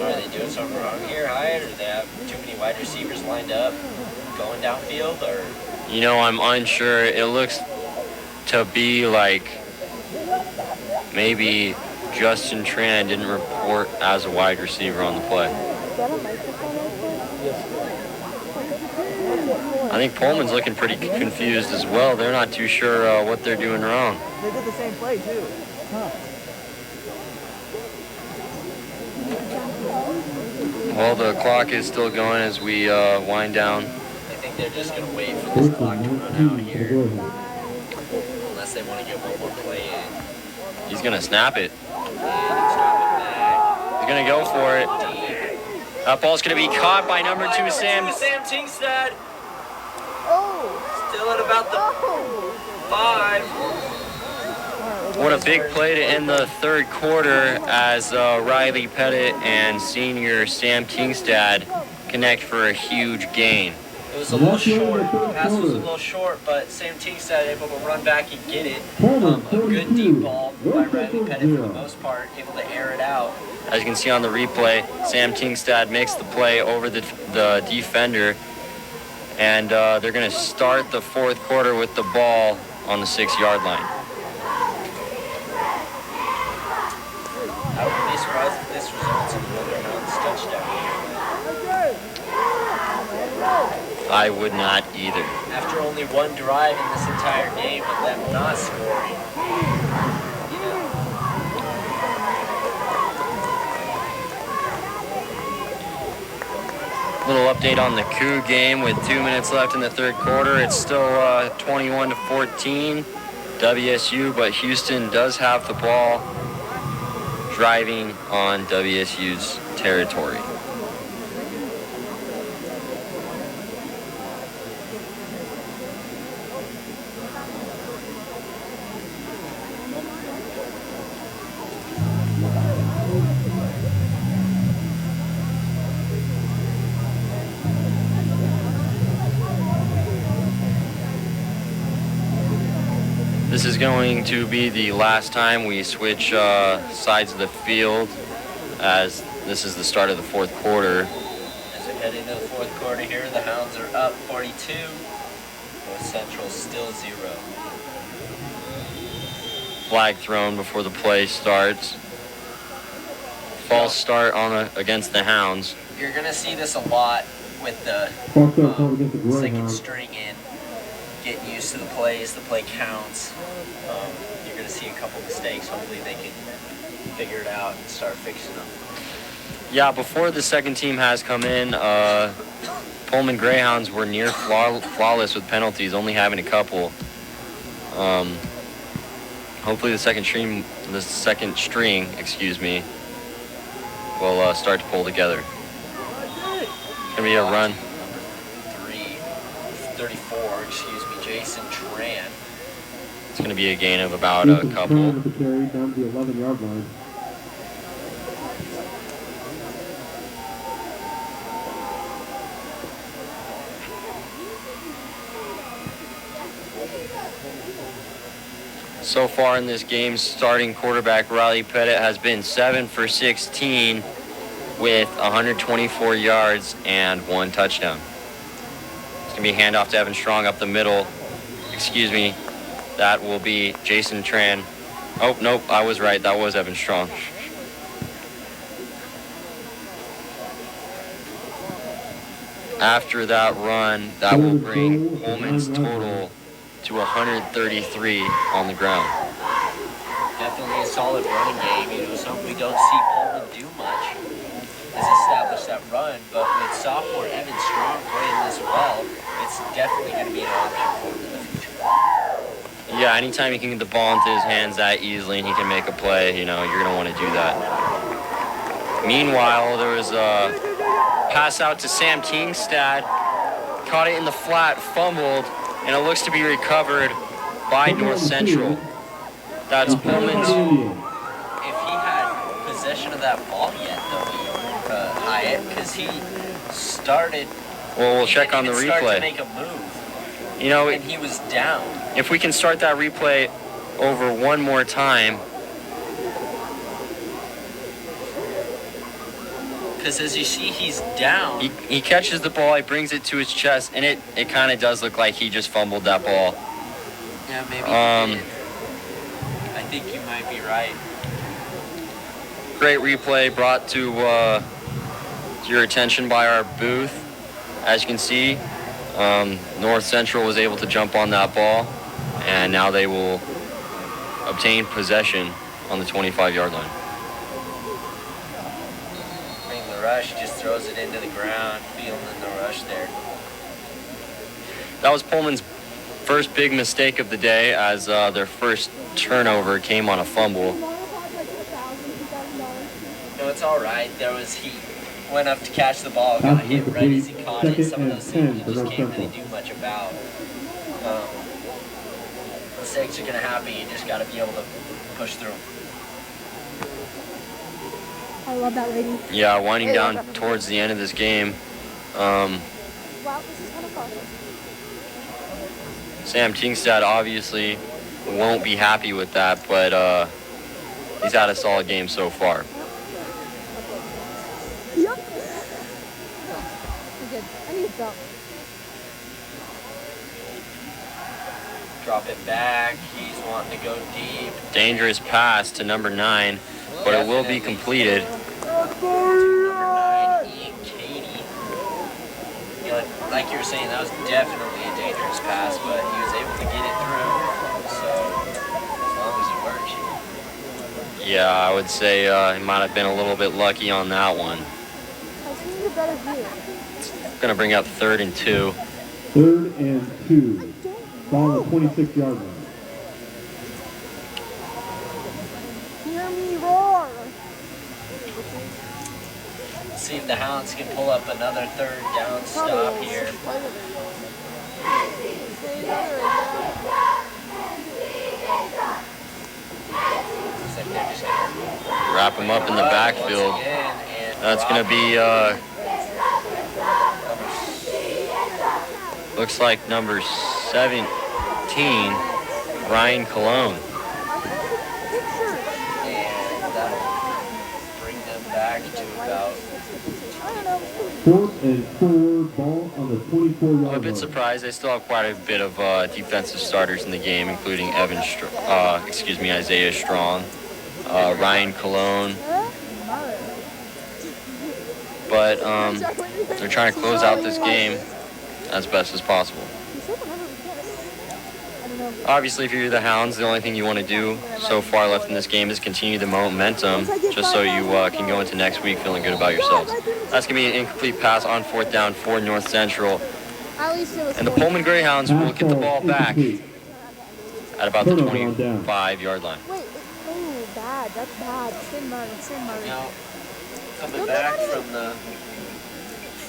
Are they doing something wrong here, Hyatt, or do they have too many wide receivers lined up going downfield, or? I'm unsure. It looks to be like maybe Justin Tran didn't report as a wide receiver on the play. I think Pullman's looking pretty confused as well. They're not too sure what they're doing wrong. They did the same play, too. Huh. Well, the clock is still going as we wind down. I think they're just going to wait for this clock to run out here, unless they want to get one more play in. He's going to snap it. He's going to go for it. That ball's going to be caught by number 2, Sam. Sam Tingstad. Still at about the 5. What a big play to end the third quarter as Riley Pettit and senior Sam Kingstad connect for a huge gain. It was a little short. The pass was a little short, but Sam Tingstad able to run back and get it. A good deep ball by Riley Pettit for the most part, able to air it out. As you can see on the replay, Sam Tingstad makes the play over the defender, and they're going to start the fourth quarter with the ball on the 6-yard line. I wouldn't be surprised if this results in another Hounds touchdown. I would not either. After only one drive in this entire game with them not scoring. Little update on the Coup game with 2 minutes left in the third quarter. It's still 21-14 WSU, but Houston does have the ball driving on WSU's territory. This is going to be the last time we switch sides of the field, as this is the start of the fourth quarter. As we head into the fourth quarter here, the Hounds are up 42. North Central still 0. Flag thrown before the play starts. False start against the Hounds. You're going to see this a lot with the second string in. Getting used to the plays, the play counts. You're going to see a couple mistakes. Hopefully they can figure it out and start fixing them. Yeah, before the second team has come in, Pullman Greyhounds were near flawless with penalties, only having a couple. Hopefully the second string, will start to pull together. It's going to be a run. 34, Jason Tran. It's going to be a gain of about a couple. Down to the 11-yard line. So far in this game, starting quarterback Riley Pettit has been 7 for 16 with 124 yards and 1 touchdown. It's going to be a handoff to Evan Strong up the middle. That will be Jason Tran. Oh, nope, I was right. That was Evan Strong. After that run, that will bring Pullman's total to 133 on the ground. Definitely a solid running game. Something we don't see Pullman do much is establish that run, but with sophomore Evan Strong playing this well, it's definitely going to be an option for him in the future. Yeah, anytime he can get the ball into his hands that easily and he can make a play, you're going to want to do that. Meanwhile, there was a pass out to Sam Kingstad, caught it in the flat, fumbled, and it looks to be recovered by North Central. That's Pullman's. If he had possession of that ball yet, though, Hyatt, because he started. Well, we'll check on the Start to replay. make a move. You know, and he was down. if we can start that replay over one more time. Because as you see, he's down. He catches the ball, he brings it to his chest, and it kind of does look like he just fumbled that ball. Yeah, maybe he did. I think you might be right. Great replay brought to your attention by our booth. As you can see, North Central was able to jump on that ball, and now they will obtain possession on the 25-yard line. Rush just throws it into the ground, feeling the rush there. That was Pullman's first big mistake of the day, as their first turnover came on a fumble. No, it's all right. He went up to catch the ball, got hit right as he caught it. Some of those things you just can't really do much about. Mistakes are going to happen. You just got to be able to push through them. I love that lady. Yeah, winding down towards the end of this game. Wow, this is kind of fun. Sam Tingstad obviously won't be happy with that, but he's had a solid game so far. Yep. I'm good. I need to drop. Drop it back. He's wanting to go deep. Dangerous pass to number 9, but it will be completed. Number 9, Ian Katie. Like you were saying, that was definitely a dangerous pass, but he was able to get it through. So as long as it works. Yeah, I would say he might have been a little bit lucky on that one. I see a better view. Going to bring up 3rd and 2. 3rd and 2. Ball at 26-yard line. Hear me roar. See if the Hounds can pull up another 3rd down stop here. Looks like they're just gonna Wrap him up in the backfield. once again, and That's going to be, looks like number 17, Ryan Cologne. and that'll bring them back to about 4th and 4, ball on the 24-yard line. I'm a bit surprised. They still have quite a bit of defensive starters in the game, including Isaiah Strong, Ryan Cologne. But they're trying to close out this game as best as possible. Obviously, if you're the Hounds, the only thing you want to do so far left in this game is continue the momentum, just so you can go into next week feeling good about yourselves. That's going to be an incomplete pass on 4th down for North Central. And the Pullman Greyhounds will get the ball back at about the 25-yard line. Wait, oh, bad. That's bad. Sin Martin. now coming back from the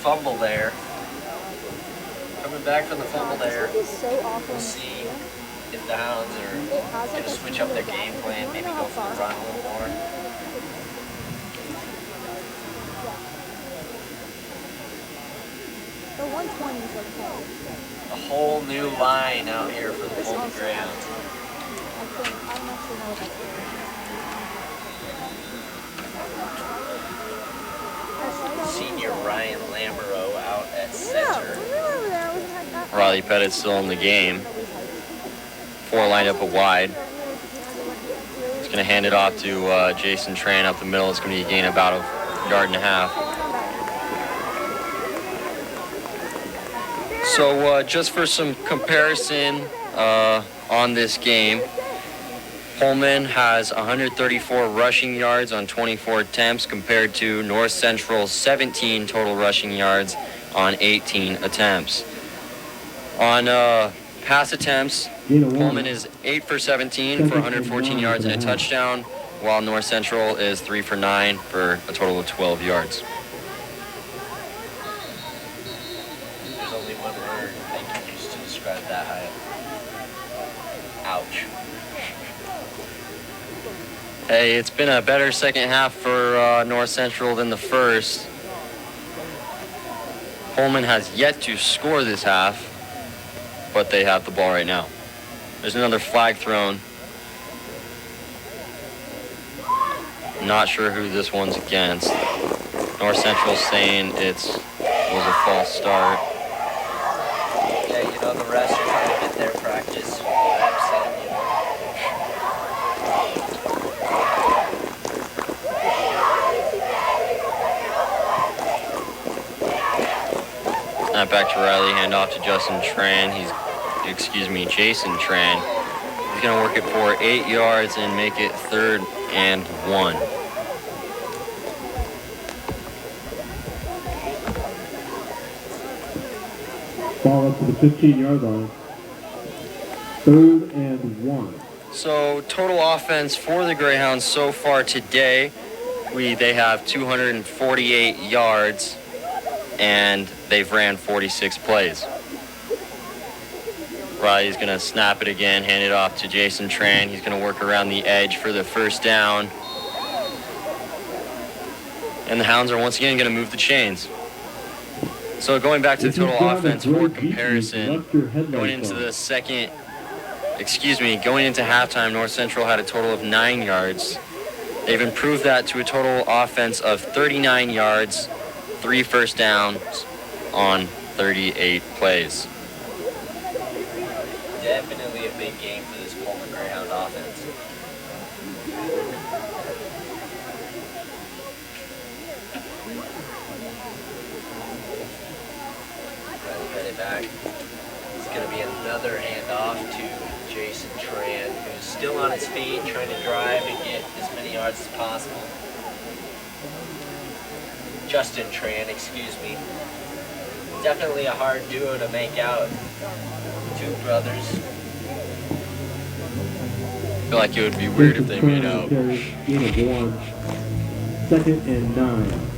fumble there. He's so awful. We'll see if the Hounds are going to switch up their game plan, maybe go for the run a little more. The 120 is okay. A whole new line out here for the Pullman Greyhounds. I think. I don't actually know what that's doing. Senior Ryan Lambero out at center. Riley Pettit's still in the game. 4 lined up a wide. He's going to hand it off to Jason Tran up the middle. It's going to be a gain about a yard and a half. So just for some comparison on this game, Pullman has 134 rushing yards on 24 attempts compared to North Central's 17 total rushing yards on 18 attempts. On pass attempts, Pullman is 8 for 17 for 114 yards and a touchdown, while North Central is 3 for 9 for a total of 12 yards. There's only one word I can use to describe that high. Ouch. Hey, it's been a better second half for North Central than the first. Pullman has yet to score this half. but they have the ball right now. There's another flag thrown. Not sure who this one's against. North Central saying it was a false start. Yeah, you know, the refs are trying to get their practice reps in, you know. Snap back to Riley, hand off to Jason Tran. He's going to work it for 8 yards and make it 3rd and 1. Ball up to the 15-yard line. 3rd and 1. So total offense for the Greyhounds so far today, they have 248 yards and they've ran 46 plays. Riley's going to snap it again, hand it off to Jason Tran. He's going to work around the edge for the first down. And the Hounds are once again going to move the chains. So going back to the total offense for comparison, going into halftime, North Central had a total of 9 yards. They've improved that to a total offense of 39 yards, 3 first downs on 38 plays. Definitely a big game for this Pullman Greyhound offense. Ready back. It's going to be another handoff to Jason Tran, who's still on his feet, trying to drive and get as many yards as possible. Justin Tran, excuse me. Definitely a hard duo to make out. Two brothers. I feel like it would be weird if they made out. Gain of 1. 2nd and 9.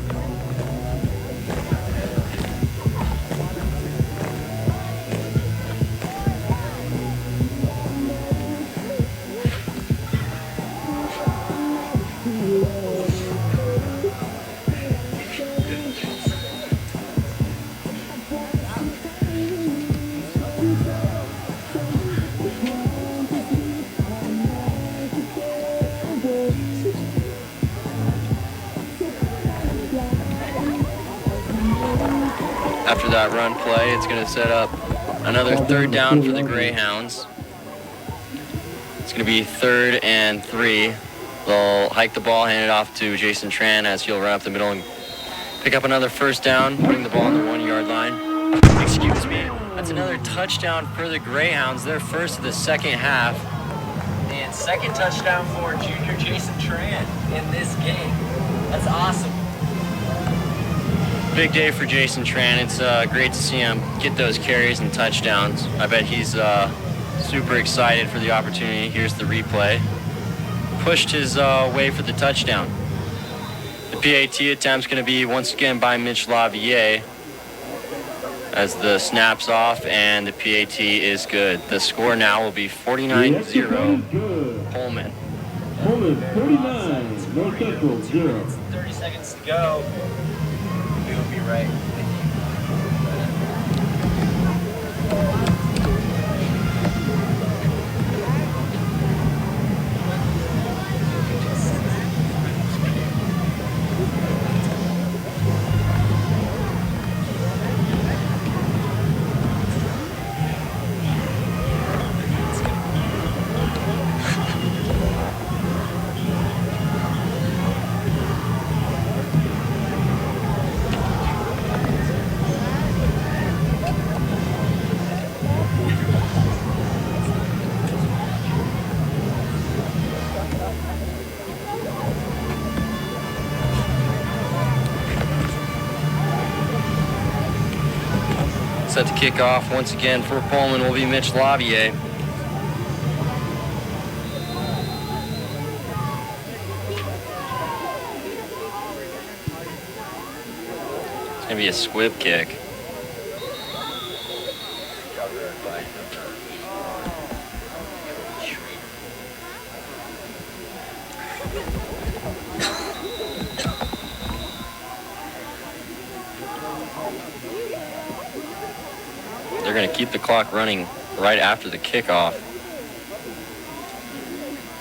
After that run play, it's going to set up another 3rd down for the Greyhounds. It's going to be 3rd and 3. They'll hike the ball, hand it off to Jason Tran as he'll run up the middle and pick up another first down, putting the ball on the 1-yard line. Excuse me. That's another touchdown for the Greyhounds, their first of the second half. And second touchdown for junior Jason Tran in this game. That's awesome. Big day for Jason Tran. It's great to see him get those carries and touchdowns. I bet he's super excited for the opportunity. Here's the replay. Pushed his way for the touchdown. The PAT attempt's going to be once again by Mitch Lavier as the snap's off and the PAT is good. The score now will be 49-0 Pullman. Pullman 49, North Central 0. 30 seconds to go. We will be right with Set to kick off once again for Pullman will be Mitch Lavier. It's going to be a squib kick. They're going to keep the clock running right after the kickoff.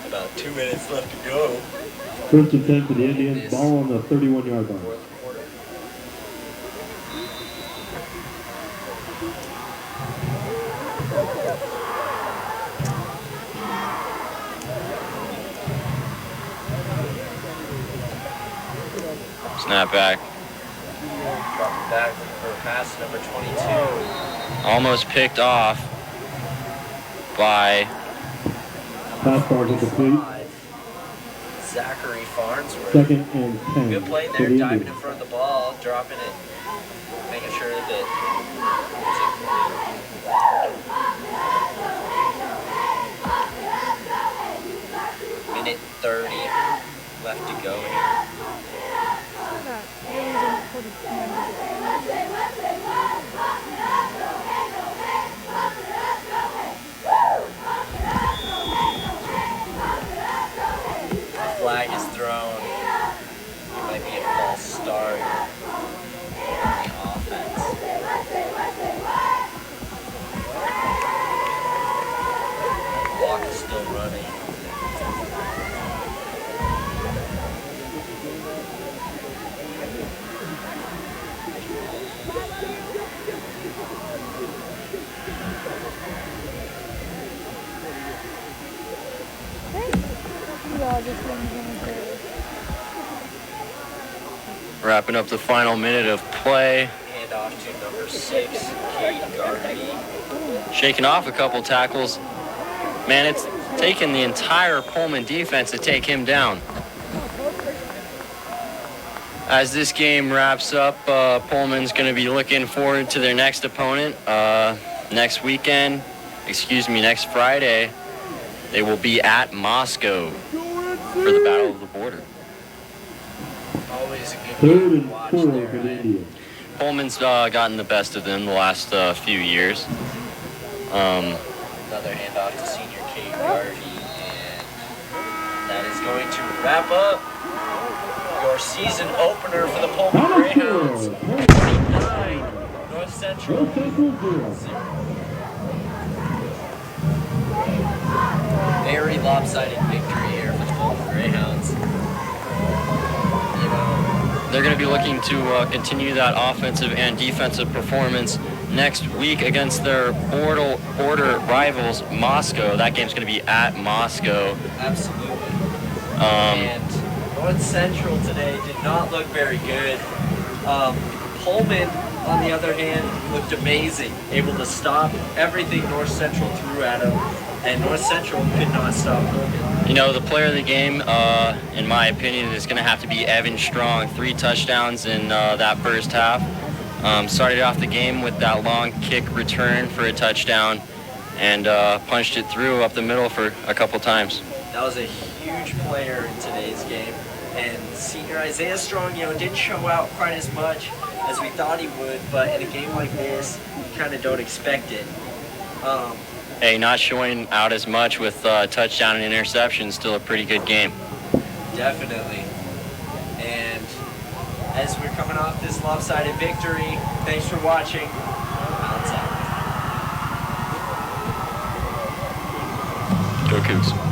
About 2 minutes left to go. First and 10 for the Indians. Ball on the 31-yard line. Fourth quarter. Snap back. Dropping back for pass number 22. Almost picked off by Pass ball incomplete. Zachary Farnsworth. Second and 10. Good play for there, the diving in Indians. front of the ball, dropping it, making sure that minute 30 left to go here. The flag is thrown. It might be a false start on the offense. Clock is still running. wrapping up the final minute of play. Hand off to number 6, Kate Garvey. Shaking off a couple tackles. Man, it's taken the entire Pullman defense to take him down. As this game wraps up, Pullman's going to be looking forward to their next opponent next Friday. They will be at Moscow for the Battle of the Border. Always a good Third game to and watch 4 there. for the Indians. Pullman's gotten the best of them the last few years. Another handoff to senior Kate Garvey, and that is going to wrap up your season opener for the Pullman Greyhounds. 29, North Central. North Central 0. Very lopsided victory here for the Pullman Greyhounds. You know, They're going to be looking to continue that offensive and defensive performance next week against their border rivals, Moscow. That game's going to be at Moscow. absolutely. And North Central today did not look very good. Pullman, on the other hand, looked amazing, able to stop everything North Central threw at him, and North Central could not stop Pullman. You know, the player of the game, in my opinion, is going to have to be Evan Strong. 3 touchdowns in that first half. Started off the game with that long kick return for a touchdown and punched it through up the middle for a couple times. That was a huge player in today's game, and senior Isaiah Strong, didn't show out quite as much as we thought he would, but in a game like this, you kind of don't expect it. Hey, not showing out as much with touchdown and interception, still a pretty good game. Definitely. And as we're coming off this lopsided victory, thanks for watching. Outside. Go Cougs.